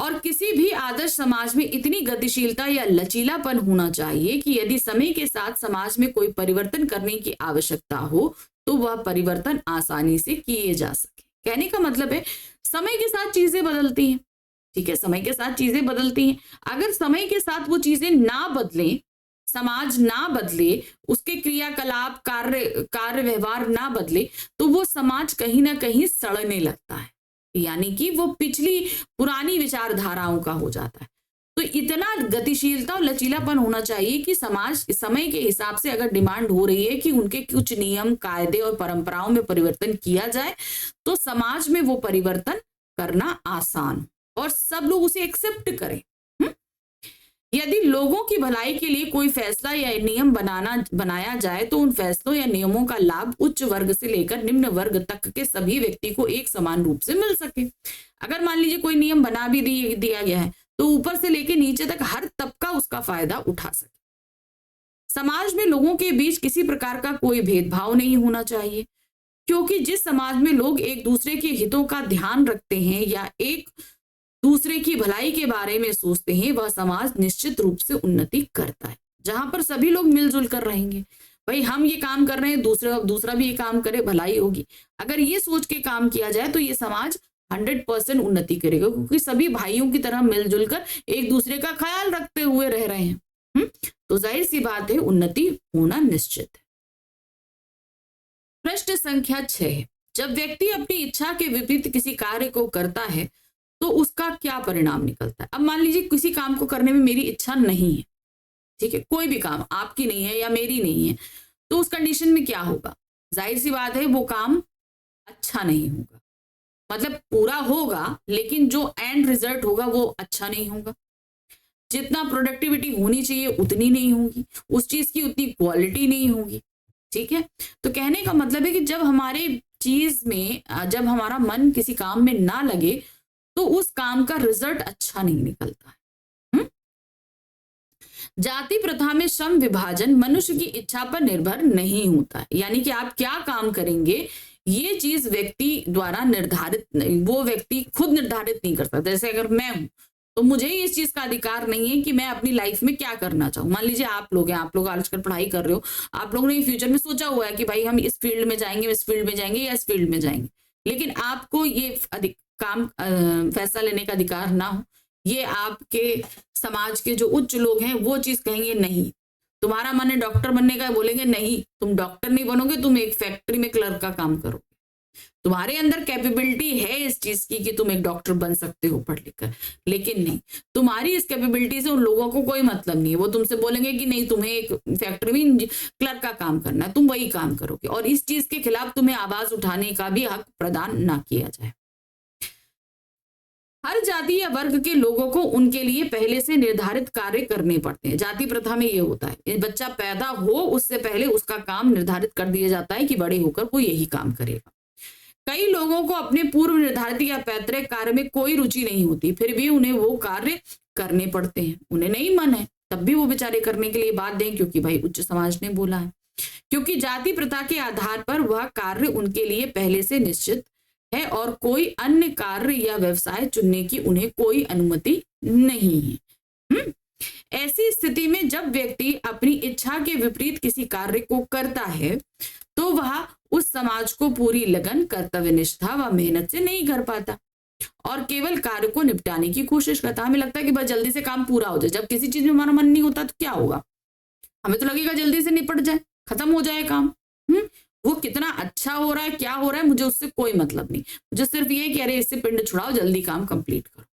और किसी भी आदर्श समाज में इतनी गतिशीलता या लचीलापन होना चाहिए कि यदि समय के साथ समाज में कोई परिवर्तन करने की आवश्यकता हो तो वह परिवर्तन आसानी से किए जा सके। कहने का मतलब है समय के साथ चीजें बदलती हैं। ठीक है, समय के साथ चीजें बदलती हैं। अगर समय के साथ वो चीजें ना बदलें, समाज ना बदले, उसके क्रियाकलाप, कार्य व्यवहार ना बदले, तो वो समाज कहीं ना कहीं सड़ने लगता है, यानी कि वो पिछली पुरानी विचारधाराओं का हो जाता है। तो इतना गतिशीलता और लचीलापन होना चाहिए कि समाज समय के हिसाब से अगर डिमांड हो रही है कि उनके कुछ नियम, कायदे और परंपराओं में परिवर्तन किया जाए तो समाज में वो परिवर्तन करना आसान और सब लोग उसे एक्सेप्ट करें। यदि लोगों की भलाई के लिए कोई फैसला या नियम बनाया जाए तो उन फैसलों या नियमों का लाभ उच्च वर्ग से लेकर निम्न वर्ग तक के सभी व्यक्ति को एक समान रूप से मिल सके। अगर मान लीजिए कोई नियम बना भी दिया गया है तो ऊपर से लेकर नीचे तक हर तबका उसका फायदा उठा सके। समाज में लोगों के बीच किसी प्रकार का कोई भेदभाव नहीं होना चाहिए, क्योंकि जिस समाज में लोग एक दूसरे के हितों का ध्यान रखते हैं या एक दूसरे की भलाई के बारे में सोचते हैं, वह समाज निश्चित रूप से उन्नति करता है। जहां पर सभी लोग मिलजुल कर रहेंगे। भाई हम ये काम कर रहे हैं, दूसरा भी ये काम करे, भलाई होगी। अगर ये सोच के काम किया जाए तो ये समाज 100% उन्नति करेगा, क्योंकि सभी भाइयों की तरह मिलजुल कर एक दूसरे का ख्याल रखते हुए रह रहे हैं। तो जाहिर सी बात है उन्नति होना निश्चित है। प्रश्न संख्या 6, जब व्यक्ति अपनी इच्छा के विपरीत किसी कार्य को करता है तो उसका क्या परिणाम निकलता है। अब मान लीजिए किसी काम को करने में मेरी इच्छा नहीं है, ठीक है, कोई भी काम आपकी नहीं है या मेरी नहीं है, तो उस कंडीशन में क्या होगा। जाहिर सी बात है वो काम अच्छा नहीं होगा, मतलब पूरा होगा लेकिन जो एंड रिजल्ट होगा वो अच्छा नहीं होगा। जितना प्रोडक्टिविटी होनी चाहिए उतनी नहीं होगी, उस चीज की उतनी क्वालिटी नहीं होगी। ठीक है, तो कहने का मतलब है कि जब हमारे चीज में, जब हमारा मन किसी काम में ना लगे तो उस काम का रिजल्ट अच्छा नहीं निकलता है। जाति प्रथा में श्रम विभाजन मनुष्य की इच्छा पर निर्भर नहीं होता है, यानी कि आप क्या काम करेंगे ये चीज व्यक्ति द्वारा निर्धारित, वो व्यक्ति खुद निर्धारित नहीं करता। जैसे अगर मैं हूं तो मुझे इस चीज का अधिकार नहीं है कि मैं अपनी लाइफ में क्या करना चाहूँ। मान लीजिए आप लोग हैं, आप लोग आजकल पढ़ाई कर रहे हो, आप लोगों ने फ्यूचर में सोचा हुआ है कि भाई हम इस फील्ड में जाएंगे, इस फील्ड में जाएंगे या इस फील्ड में जाएंगे, लेकिन आपको ये काम फैसला लेने का अधिकार ना हो। ये आपके समाज के जो उच्च लोग हैं वो चीज कहेंगे नहीं, तुम्हारा मन है डॉक्टर बनने का, बोलेंगे नहीं तुम डॉक्टर नहीं बनोगे, तुम एक फैक्ट्री में क्लर्क का काम करोगे। तुम्हारे अंदर कैपेबिलिटी है इस चीज की कि तुम एक डॉक्टर बन सकते हो पढ़ लिख कर, लेकिन नहीं, तुम्हारी इस कैपेबिलिटी से उन लोगों को कोई मतलब नहीं है। वो तुमसे बोलेंगे कि नहीं तुम्हें एक फैक्ट्री में क्लर्क का काम करना है, तुम वही काम करोगे, और इस चीज के खिलाफ तुम्हें आवाज उठाने का भी हक प्रदान ना किया जाए। हर जाति या वर्ग के लोगों को उनके लिए पहले से निर्धारित कार्य करने पड़ते हैं। जाति प्रथा में ये होता है, बच्चा पैदा हो उससे पहले उसका काम निर्धारित कर दिया जाता है कि बड़े होकर वो यही काम करेगा। कई लोगों को अपने पूर्व निर्धारित या पैतृक कार्य में कोई रुचि नहीं होती, फिर भी उन्हें वो कार्य करने पड़ते हैं। उन्हें नहीं मन है तब भी वो बेचारे करने के लिए बाध्य हैं, क्योंकि भाई उच्च समाज ने बोला है, क्योंकि जाति प्रथा के आधार पर वह कार्य उनके लिए पहले से निश्चित है और कोई अन्य कार्य या व्यवसाय चुनने की उन्हें कोई अनुमति नहीं है। ऐसी स्थिति में जब व्यक्ति अपनी इच्छा के विपरीत किसी कार्य को करता है तो वह उस समाज को पूरी लगन, कर्तव्य निष्ठा व मेहनत से नहीं कर पाता और केवल कार्य को निपटाने की कोशिश करता। हमें लगता है कि बस जल्दी से काम पूरा हो जाए। जब किसी चीज में हमारा मन नहीं होता तो क्या होगा, हमें तो लगेगा जल्दी से निपट जाए, खत्म हो जाए काम। वो कितना अच्छा हो रहा है, क्या हो रहा है, मुझे उससे कोई मतलब नहीं, मुझे सिर्फ ये कि अरे इससे पिंड छुड़ाओ, जल्दी काम कंप्लीट करो।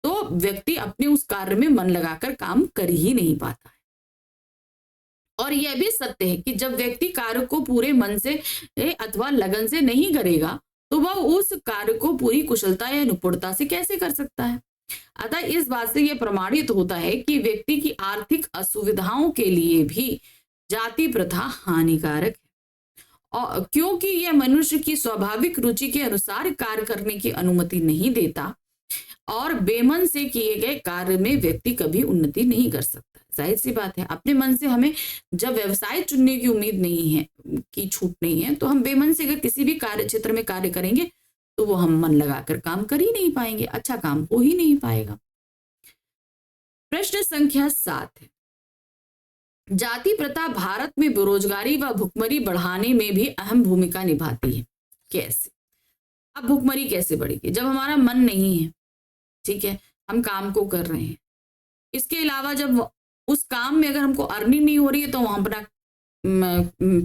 तो व्यक्ति अपने उस कार्य में मन लगाकर काम कर ही नहीं पाता है। और यह भी सत्य है कि जब व्यक्ति कार्य को पूरे मन से अथवा लगन से नहीं करेगा तो वह उस कार्य को पूरी कुशलता या निपुणता से कैसे कर सकता है। अतः इस बात से यह प्रमाणित होता है कि व्यक्ति की आर्थिक असुविधाओं के लिए भी जाति प्रथा हानिकारक है, और क्योंकि यह मनुष्य की स्वाभाविक रुचि के अनुसार कार्य करने की अनुमति नहीं देता और बेमन से किए गए कार्य में व्यक्ति कभी उन्नति नहीं कर सकता। जाहिर सी बात है, अपने मन से हमें जब व्यवसाय चुनने की उम्मीद नहीं है, की छूट नहीं है, तो हम बेमन से अगर किसी भी कार्य क्षेत्र में कार्य करेंगे तो वो हम मन लगाकर काम कर ही नहीं पाएंगे, अच्छा काम हो ही नहीं पाएगा। प्रश्न संख्या 7 है, जाति प्रथा भारत में बेरोजगारी व भुखमरी बढ़ाने में भी अहम भूमिका निभाती है। कैसे? अब भुखमरी कैसे बढ़ेगी? जब हमारा मन नहीं है, ठीक है, हम काम को कर रहे हैं, इसके अलावा जब उस काम में अगर हमको अर्निंग नहीं हो रही है तो हम अपना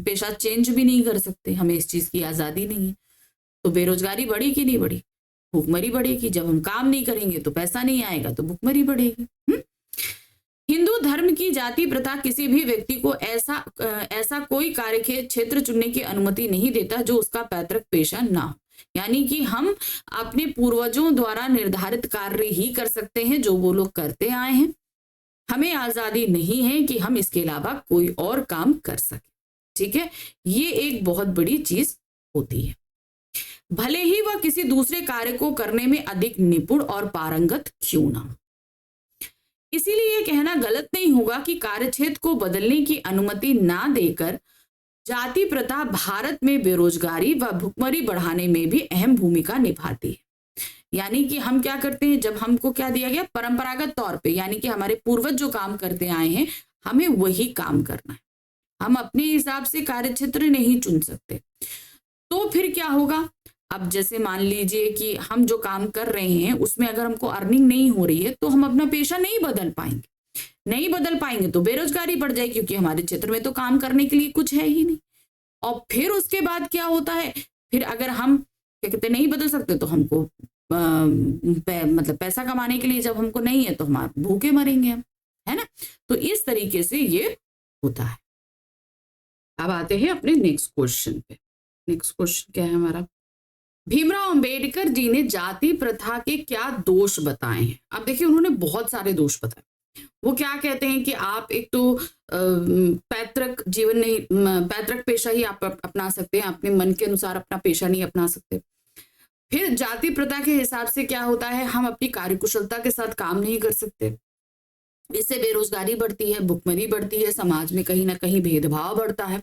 पेशा चेंज भी नहीं कर सकते, हमें इस चीज की आजादी नहीं है, तो बेरोजगारी बढ़ी कि नहीं बढ़ी? भुखमरी बढ़ेगी। जब हम काम नहीं करेंगे तो पैसा नहीं आएगा तो भुखमरी बढ़ेगी। हिंदू धर्म की जाति प्रथा किसी भी व्यक्ति को ऐसा कोई कार्य के क्षेत्र चुनने की अनुमति नहीं देता जो उसका पैतृक पेशा ना हो, यानी कि हम अपने पूर्वजों द्वारा निर्धारित कार्य ही कर सकते हैं जो वो लोग करते आए हैं। हमें आजादी नहीं है कि हम इसके अलावा कोई और काम कर सके। ठीक है, ये एक बहुत बड़ी चीज होती है, भले ही वह किसी दूसरे कार्य को करने में अधिक निपुण और पारंगत क्यों ना हो। इसीलिए यह कहना गलत नहीं होगा कि कार्यक्षेत्र को बदलने की अनुमति ना देकर जाति प्रथा भारत में बेरोजगारी व भुखमरी बढ़ाने में भी अहम भूमिका निभाती है। यानी कि हम क्या करते हैं, जब हमको क्या दिया गया परंपरागत तौर पे, यानी कि हमारे पूर्वज जो काम करते आए हैं, हमें वही काम करना है, हम अपने हिसाब से कार्यक्षेत्र नहीं चुन सकते। तो फिर क्या होगा, अब जैसे मान लीजिए कि हम जो काम कर रहे हैं उसमें अगर हमको अर्निंग नहीं हो रही है तो हम अपना पेशा नहीं बदल पाएंगे, नहीं बदल पाएंगे तो बेरोजगारी बढ़ जाएगी, क्योंकि हमारे क्षेत्र में तो काम करने के लिए कुछ है ही नहीं। और फिर उसके बाद क्या होता है, फिर अगर हम क्या कहते नहीं बदल सकते तो हमको मतलब पैसा कमाने के लिए जब हमको नहीं है तो हम भूखे मरेंगे हम, है ना। तो इस तरीके से ये होता है। अब आते हैं अपने नेक्स्ट क्वेश्चन पे। नेक्स्ट क्वेश्चन क्या है हमारा, भीमराव अंबेडकर जी ने जाति प्रथा के क्या दोष बताए हैं। अब देखिए उन्होंने बहुत सारे दोष बताए। वो क्या कहते हैं कि आप एक तो पैतृक जीवन नहीं, पैतृक पेशा ही आप अपना सकते हैं, अपने मन के अनुसार अपना पेशा नहीं अपना सकते। फिर जाति प्रथा के हिसाब से क्या होता है, हम अपनी कार्यकुशलता के साथ काम नहीं कर सकते, इससे बेरोजगारी बढ़ती है, भुखमरी बढ़ती है, समाज में कहीं ना कहीं भेदभाव बढ़ता है,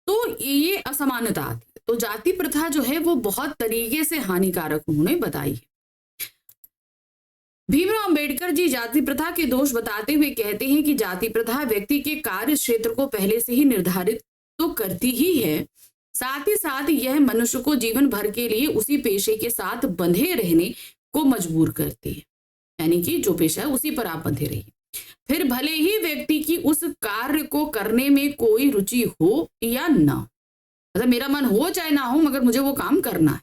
तो ये असमानता आती है। तो जाति प्रथा जो है वो बहुत तरीके से हानिकारक उन्होंने बताई है। भीमराव अंबेडकर जी जाति प्रथा के दोष बताते हुए कहते हैं कि जाति प्रथा व्यक्ति के कार्य क्षेत्र को पहले से ही निर्धारित तो करती ही है, साथ ही साथ यह मनुष्य को जीवन भर के लिए उसी पेशे के साथ बंधे रहने को मजबूर करती है, यानी कि जो पेशा है उसी पर आप बंधे रहिए। फिर भले ही व्यक्ति की उस कार्य को करने में कोई रुचि हो या ना, मतलब मेरा मन हो चाहे ना हो मगर मुझे वो काम करना है,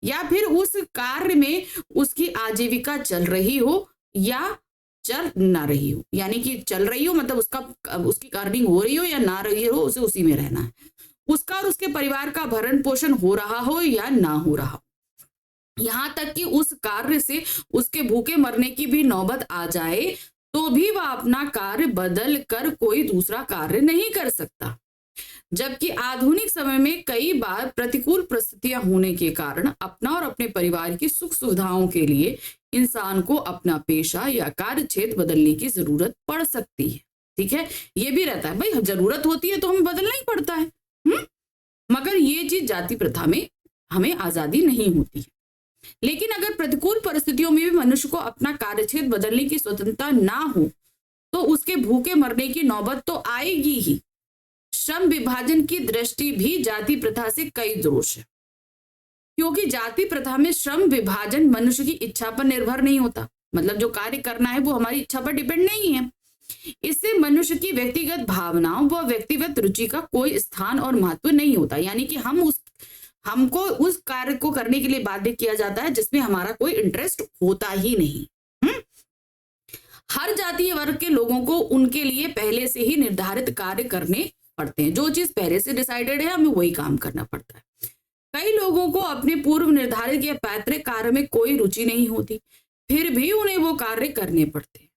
या फिर उस कार्य में उसकी आजीविका चल रही हो या चल ना रही हो, यानी कि चल रही हो मतलब उसकी अर्निंग हो रही हो या ना रही हो, उसे उसी में रहना है, उसका और उसके परिवार का भरण पोषण हो रहा हो या ना हो रहा हो, यहां तक कि उस कार्य से उसके भूखे मरने की भी नौबत आ जाए तो भी वह अपना कार्य बदल कर कोई दूसरा कार्य नहीं कर सकता। जबकि आधुनिक समय में कई बार प्रतिकूल परिस्थितियां होने के कारण अपना और अपने परिवार की सुख सुविधाओं के लिए इंसान को अपना पेशा या कार्य क्षेत्र बदलने की जरूरत पड़ सकती है। ठीक है, ये भी रहता है भाई, जरूरत होती है तो हमें बदलना ही पड़ता है। मगर ये चीज जाति प्रथा में हमें आजादी नहीं होती है। लेकिन अगर प्रतिकूल परिस्थितियों में भी मनुष्य को अपना कार्यक्षेत्र बदलने की स्वतंत्रता ना हो तो उसके भूखे मरने की नौबत तो आएगी ही। श्रम विभाजन की दृष्टि भी जाति प्रथा से कई दोष है, क्योंकि जाति प्रथा में श्रम विभाजन मनुष्य की इच्छा पर निर्भर नहीं होता, मतलब जो कार्य करना है वो हमारी इच्छा पर डिपेंड नहीं है। इससे मनुष्य की व्यक्तिगत भावनाओं व व्यक्तिगत रुचि का कोई स्थान और महत्व नहीं होता, यानी कि हमको उस कार्य को करने के लिए बाध्य किया जाता है जिसमें हमारा कोई इंटरेस्ट होता ही नहीं। हर जातीय वर्ग के लोगों को उनके लिए पहले से ही निर्धारित कार्य करने पड़ते हैं, जो चीज पहले से डिसाइडेड है हमें वही काम करना पड़ता है। कई लोगों को अपने पूर्व निर्धारित या पैतृक कार्य में कोई रुचि नहीं होती, फिर भी उन्हें वो कार्य करने पड़ते हैं,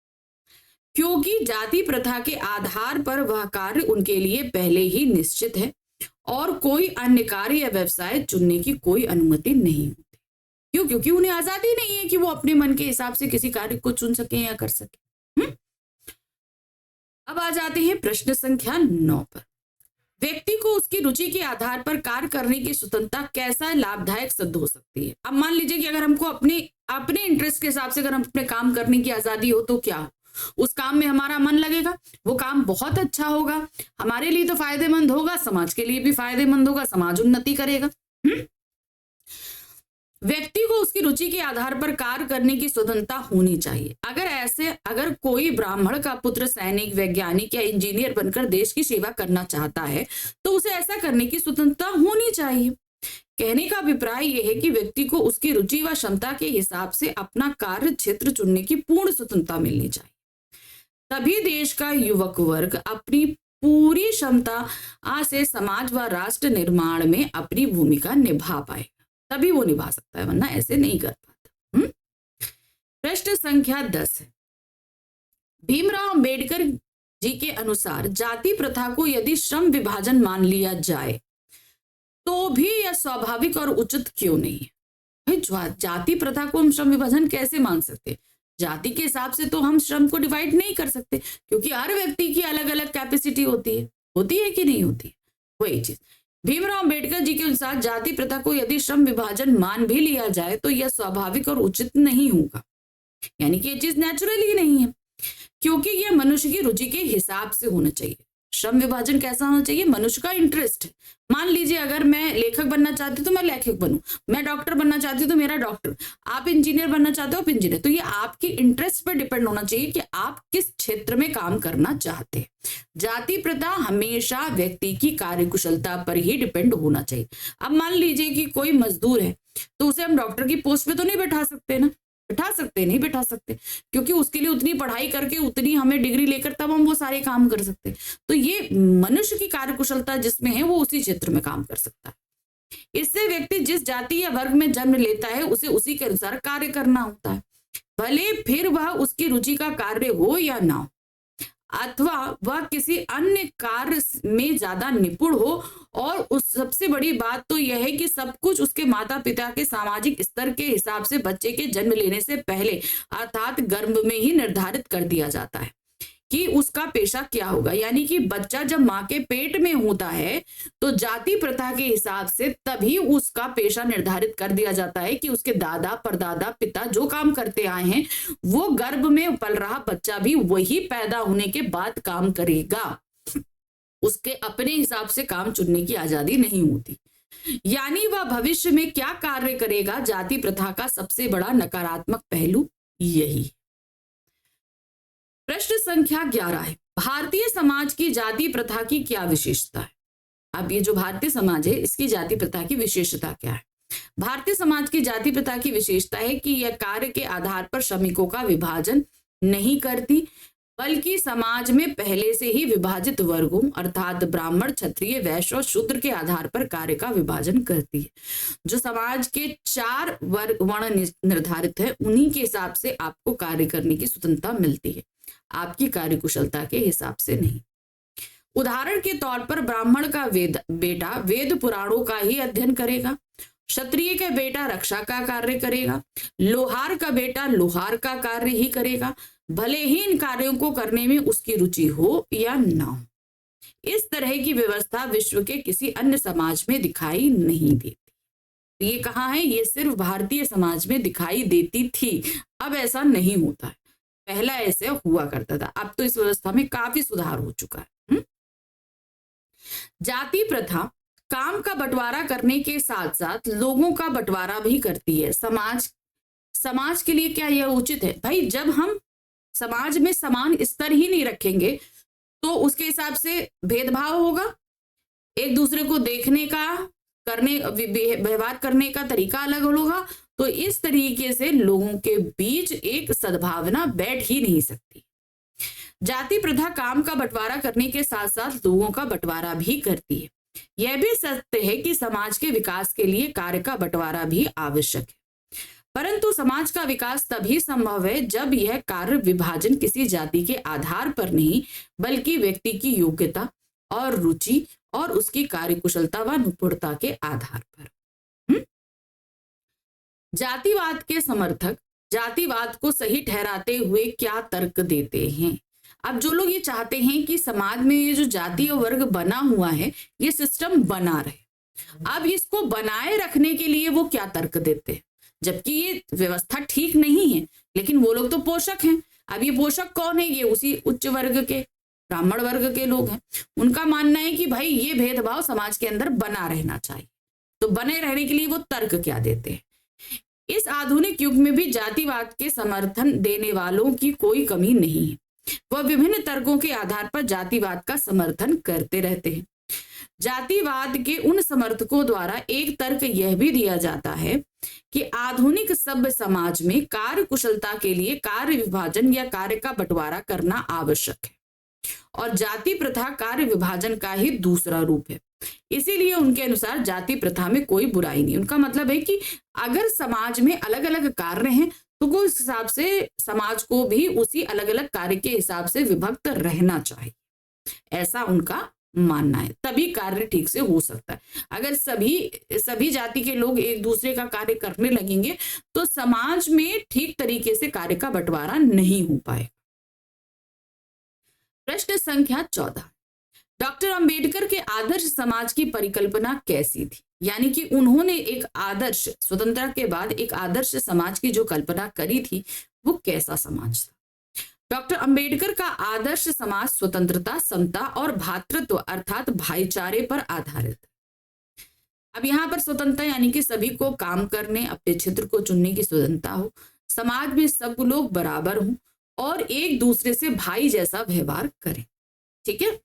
क्योंकि जाति प्रथा के आधार पर वह कार्य उनके लिए पहले ही निश्चित है और कोई अन्य कार्य या व्यवसाय चुनने की कोई अनुमति नहीं होती। क्यों? क्योंकि उन्हें आजादी नहीं है कि वो अपने मन के हिसाब से किसी कार्य को चुन सके या कर सके। अब आ जाते हैं प्रश्न संख्या 9 पर। व्यक्ति को उसकी रुचि के आधार पर कार्य करने की स्वतंत्रता कैसा लाभदायक सिद्ध हो सकती है। अब मान लीजिए कि अगर हमको अपने इंटरेस्ट के हिसाब से अगर हम अपने काम करने की आजादी हो तो क्या हो, उस काम में हमारा मन लगेगा, वो काम बहुत अच्छा होगा, हमारे लिए तो फायदेमंद होगा, समाज के लिए भी फायदेमंद होगा, समाज उन्नति करेगा। व्यक्ति को उसकी रुचि के आधार पर कार्य करने की स्वतंत्रता होनी चाहिए। अगर कोई ब्राह्मण का पुत्र सैनिक, वैज्ञानिक या इंजीनियर बनकर देश की सेवा करना चाहता है तो उसे ऐसा करने की स्वतंत्रता होनी चाहिए। कहने का अभिप्राय यह है कि व्यक्ति को उसकी रुचि व क्षमता के हिसाब से अपना कार्य क्षेत्र चुनने की पूर्ण स्वतंत्रता मिलनी चाहिए, तभी देश का युवक वर्ग अपनी पूरी क्षमता से समाज व राष्ट्र निर्माण में अपनी भूमिका निभा पाएगा, तभी वो निभा सकता है, वरना ऐसे नहीं कर पाता। प्रश्न संख्या 10 है। भीमराव अंबेडकर जी के अनुसार जाति प्रथा को यदि श्रम विभाजन मान लिया जाए तो भी यह स्वाभाविक और उचित क्यों नहीं है। भाई जाति प्रथा को हम श्रम विभाजन कैसे मान सकते? जाति के हिसाब से तो हम श्रम को डिवाइड नहीं कर सकते, क्योंकि हर व्यक्ति की अलग अलग कैपेसिटी होती है कि नहीं होती है। वही चीज भीमराव अंबेडकर जी के अनुसार जाति प्रथा को यदि श्रम विभाजन मान भी लिया जाए तो यह स्वाभाविक और उचित नहीं होगा, यानी कि ये चीज नेचुरल ही नहीं है, क्योंकि यह मनुष्य की रुचि के हिसाब से होना चाहिए। श्रम विभाजन कैसा होना चाहिए? मनुष्य का इंटरेस्ट है। मान लीजिए अगर मैं लेखक बनना चाहती हूँ तो मैं लेखक बनूं, मैं डॉक्टर बनना चाहती हूँ तो मेरा डॉक्टर, आप इंजीनियर बनना चाहते हो आप इंजीनियर। तो ये आपकी इंटरेस्ट पर डिपेंड होना चाहिए कि आप किस क्षेत्र में काम करना चाहते हैं। जाति प्रथा हमेशा व्यक्ति की कार्यकुशलता पर ही डिपेंड होना चाहिए। अब मान लीजिए कि कोई मजदूर है तो उसे हम डॉक्टर की पोस्ट पे तो नहीं बैठा सकते ना, नहीं बैठा सकते, क्योंकि उसके लिए उतनी पढ़ाई करके उतनी हमें डिग्री लेकर तब हम वो सारे काम कर सकते हैं। तो ये मनुष्य की कार्यकुशलता जिसमें है वो उसी क्षेत्र में काम कर सकता है। इससे व्यक्ति जिस जाति या वर्ग में जन्म लेता है उसे उसी के अनुसार कार्य करना होता है, भले फिर वह उसकी रुचि का कार्य हो या ना हो, अथवा वह किसी अन्य कार्य में ज्यादा निपुण हो। और उस सबसे बड़ी बात तो यह है कि सब कुछ उसके माता पिता के सामाजिक स्तर के हिसाब से बच्चे के जन्म लेने से पहले अर्थात गर्भ में ही निर्धारित कर दिया जाता है कि उसका पेशा क्या होगा। यानी कि बच्चा जब माँ के पेट में होता है तो जाति प्रथा के हिसाब से तभी उसका पेशा निर्धारित कर दिया जाता है कि उसके दादा परदादा पिता जो काम करते आए हैं वो गर्भ में पल रहा बच्चा भी वही पैदा होने के बाद काम करेगा। उसके अपने हिसाब से काम चुनने की आजादी नहीं होती। यानी वह भविष्य में क्या कार्य करेगा, जाति प्रथा का सबसे बड़ा नकारात्मक पहलू यही। प्रश्न संख्या 11 है, भारतीय समाज की जाति प्रथा की क्या विशेषता है? अब ये जो भारतीय समाज है इसकी जाति प्रथा की विशेषता क्या है? भारतीय समाज की जाति प्रथा की विशेषता है कि यह कार्य के आधार पर श्रमिकों का विभाजन नहीं करती, बल्कि समाज में पहले से ही विभाजित वर्गों अर्थात ब्राह्मण क्षत्रिय वैश्य और शूद्र के आधार पर कार्य का विभाजन करती है। जो समाज के 4 वर्ण निर्धारित है उन्हीं के हिसाब से आपको कार्य करने की स्वतंत्रता मिलती है, आपकी कार्यकुशलता के हिसाब से नहीं। उदाहरण के तौर पर ब्राह्मण का बेटा वेद पुराणों का ही अध्ययन करेगा, क्षत्रिय का बेटा रक्षा का कार्य करेगा, लोहार का बेटा लोहार का कार्य ही करेगा, भले ही इन कार्यों को करने में उसकी रुचि हो या ना हो। इस तरह की व्यवस्था विश्व के किसी अन्य समाज में दिखाई नहीं देती। ये कहाँ है? ये सिर्फ भारतीय समाज में दिखाई देती थी, अब ऐसा नहीं होता है। पहला ऐसे हुआ करता था, अब तो इस व्यवस्था में काफी सुधार हो चुका है। जाति प्रथा काम का बंटवारा करने के साथ साथ लोगों का बंटवारा भी करती है। समाज के लिए क्या यह उचित है? भाई जब हम समाज में समान स्तर ही नहीं रखेंगे तो उसके हिसाब से भेदभाव होगा, एक दूसरे को देखने का व्यवहार करने का तरीका अलग होगा, तो इस तरीके से लोगों के बीच एक सद्भावना बैठ ही नहीं सकती। जाति प्रथा काम का बंटवारा करने के साथ साथ लोगों का बंटवारा भी करती है। यह भी सत्य है कि समाज के विकास के लिए कार्य का बंटवारा भी आवश्यक है, परंतु समाज का विकास तभी संभव है जब यह कार्य विभाजन किसी जाति के आधार पर नहीं बल्कि व्यक्ति की योग्यता और रुचि और उसकी कार्यकुशलता व निपुणता के आधार पर। जातिवाद के समर्थक जातिवाद को सही ठहराते हुए क्या तर्क देते हैं? अब जो लोग ये चाहते हैं कि समाज में ये जो जाति और वर्ग बना हुआ है ये सिस्टम बना रहे, अब इसको बनाए रखने के लिए वो क्या तर्क देते हैं, जबकि ये व्यवस्था ठीक नहीं है, लेकिन वो लोग तो पोषक हैं। अब ये पोषक कौन है? ये उसी उच्च वर्ग के ब्राह्मण वर्ग के लोग हैं। उनका मानना है कि भाई ये भेदभाव समाज के अंदर बना रहना चाहिए, तो बने रहने के लिए वो तर्क क्या देते हैं। इस आधुनिक युग में भी जातिवाद के समर्थन देने वालों की कोई कमी नहीं है, वह विभिन्न तर्कों के आधार पर जातिवाद का समर्थन करते रहते हैं। जातिवाद के उन समर्थकों द्वारा एक तर्क यह भी दिया जाता है कि आधुनिक सभ्य समाज में कार्य कुशलता के लिए कार्य विभाजन या कार्य का बंटवारा करना आवश्यक है और जाति प्रथा कार्य विभाजन का ही दूसरा रूप है। इसीलिए उनके अनुसार जाति प्रथा में कोई बुराई नहीं। उनका मतलब है कि अगर समाज में अलग अलग कार्य हैं तो उस हिसाब से समाज को भी उसी अलग अलग कार्य के हिसाब से विभक्त रहना चाहिए, ऐसा उनका मानना है, तभी कार्य ठीक से हो सकता है। अगर सभी जाति के लोग एक दूसरे का कार्य करने लगेंगे तो समाज में ठीक तरीके से कार्य का बंटवारा नहीं हो पाएगा। प्रश्न संख्या 14, डॉक्टर अंबेडकर के आदर्श समाज की परिकल्पना कैसी थी? यानी कि उन्होंने एक आदर्श स्वतंत्रता के बाद एक आदर्श समाज की जो कल्पना करी थी वो कैसा समाज था? डॉक्टर अंबेडकर का आदर्श समाज स्वतंत्रता, समता और भ्रातृत्व अर्थात भाईचारे पर आधारित है। अब यहाँ पर स्वतंत्रता यानी कि सभी को काम करने, अपने क्षेत्र को चुनने की स्वतंत्रता हो, समाज में सब लोग बराबर हों और एक दूसरे से भाई जैसा व्यवहार करें। ठीक है।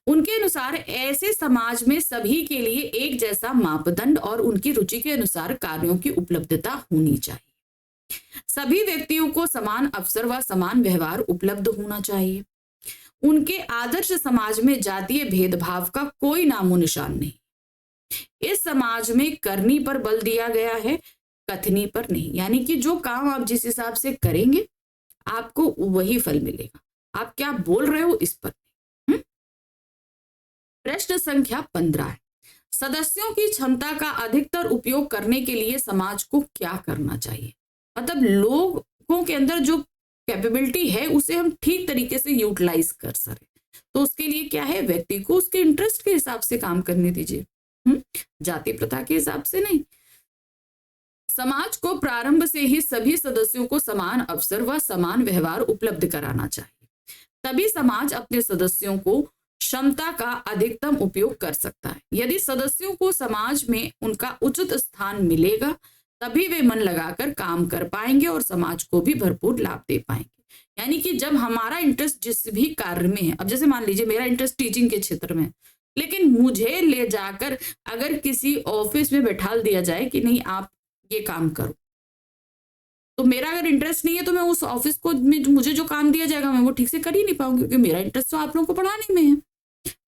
उनके अनुसार ऐसे समाज में सभी के लिए एक जैसा मापदंड और उनकी रुचि के अनुसार कार्यों की उपलब्धता होनी चाहिए। सभी व्यक्तियों को समान अवसर व समान व्यवहार उपलब्ध होना चाहिए। उनके आदर्श समाज में जातीय भेदभाव का कोई नामो निशान नहीं। इस समाज में करनी पर बल दिया गया है, कथनी पर नहीं। यानी कि जो काम आप जिस हिसाब से करेंगे आपको वही फल मिलेगा, आप क्या बोल रहे हो इस पर। प्रश्न संख्या 15 है, सदस्यों की क्षमता का अधिकतर उपयोग करने के लिए समाज को क्या करना चाहिए। मतलब लोगों के अंदर जो कैपेबिलिटी है उसे हम ठीक तरीके से यूटिलाइज कर सकें, तो उसके लिए क्या है, व्यक्ति को उसके इंटरेस्ट के हिसाब से काम करने दीजिए, जाति प्रथा के हिसाब से नहीं। समाज को प्रारंभ से ही सभी सदस्यों को समान अवसर व समान व्यवहार उपलब्ध कराना चाहिए, तभी समाज अपने सदस्यों को क्षमता का अधिकतम उपयोग कर सकता है। यदि सदस्यों को समाज में उनका उचित स्थान मिलेगा तभी वे मन लगाकर काम कर पाएंगे और समाज को भी भरपूर लाभ दे पाएंगे। यानी कि जब हमारा इंटरेस्ट जिस भी कार्य में है, अब जैसे मान लीजिए मेरा इंटरेस्ट टीचिंग के क्षेत्र में, लेकिन मुझे ले जाकर अगर किसी ऑफिस में बैठा दिया जाए कि नहीं आप ये काम करो, तो मेरा अगर इंटरेस्ट नहीं है तो मैं उस ऑफिस को में मुझे जो काम दिया जाएगा मैं वो ठीक से कर ही नहीं पाऊंगी, क्योंकि मेरा इंटरेस्ट तो आप लोगों को पढ़ाने में है।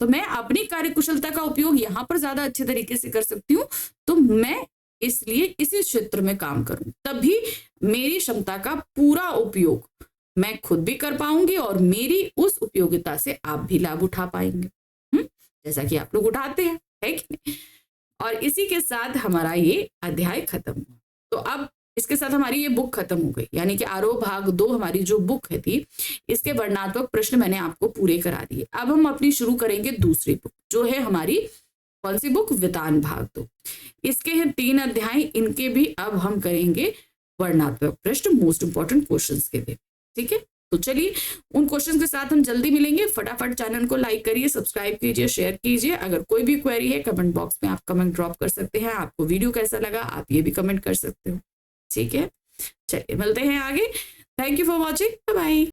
तो मैं अपनी कार्यकुशलता का उपयोग यहाँ पर ज्यादा अच्छे तरीके से कर सकती हूँ, तो मैं इसलिए इसी क्षेत्र में काम करूं, तभी मेरी क्षमता का पूरा उपयोग मैं खुद भी कर पाऊंगी और मेरी उस उपयोगिता से आप भी लाभ उठा पाएंगे, जैसा कि आप लोग उठाते हैं, है कि नहीं। और इसी के साथ हमारा ये अध्याय खत्म हुआ। तो अब इसके साथ हमारी ये बुक खत्म हो गई, यानी कि आरोह भाग 2 हमारी जो बुक है थी, इसके वर्णनात्मक प्रश्न मैंने आपको पूरे करा दिए। अब हम अपनी शुरू करेंगे दूसरी बुक, जो है हमारी कौन सी बुक, वितान भाग 2। इसके हैं 3 अध्याय, इनके भी अब हम करेंगे वर्णनात्मक प्रश्न, मोस्ट इंपॉर्टेंट क्वेश्चंस के लिए। ठीक है, तो चलिए उन क्वेश्चंस के साथ हम जल्दी मिलेंगे। फटाफट चैनल को लाइक करिए, सब्सक्राइब कीजिए, शेयर कीजिए। अगर कोई भी क्वेरी है कमेंट बॉक्स में आप कमेंट ड्रॉप कर सकते हैं। आपको वीडियो कैसा लगा आप ये भी कमेंट कर सकते हो। ठीक है, चलिए मिलते हैं आगे। Thank you for watching, bye bye.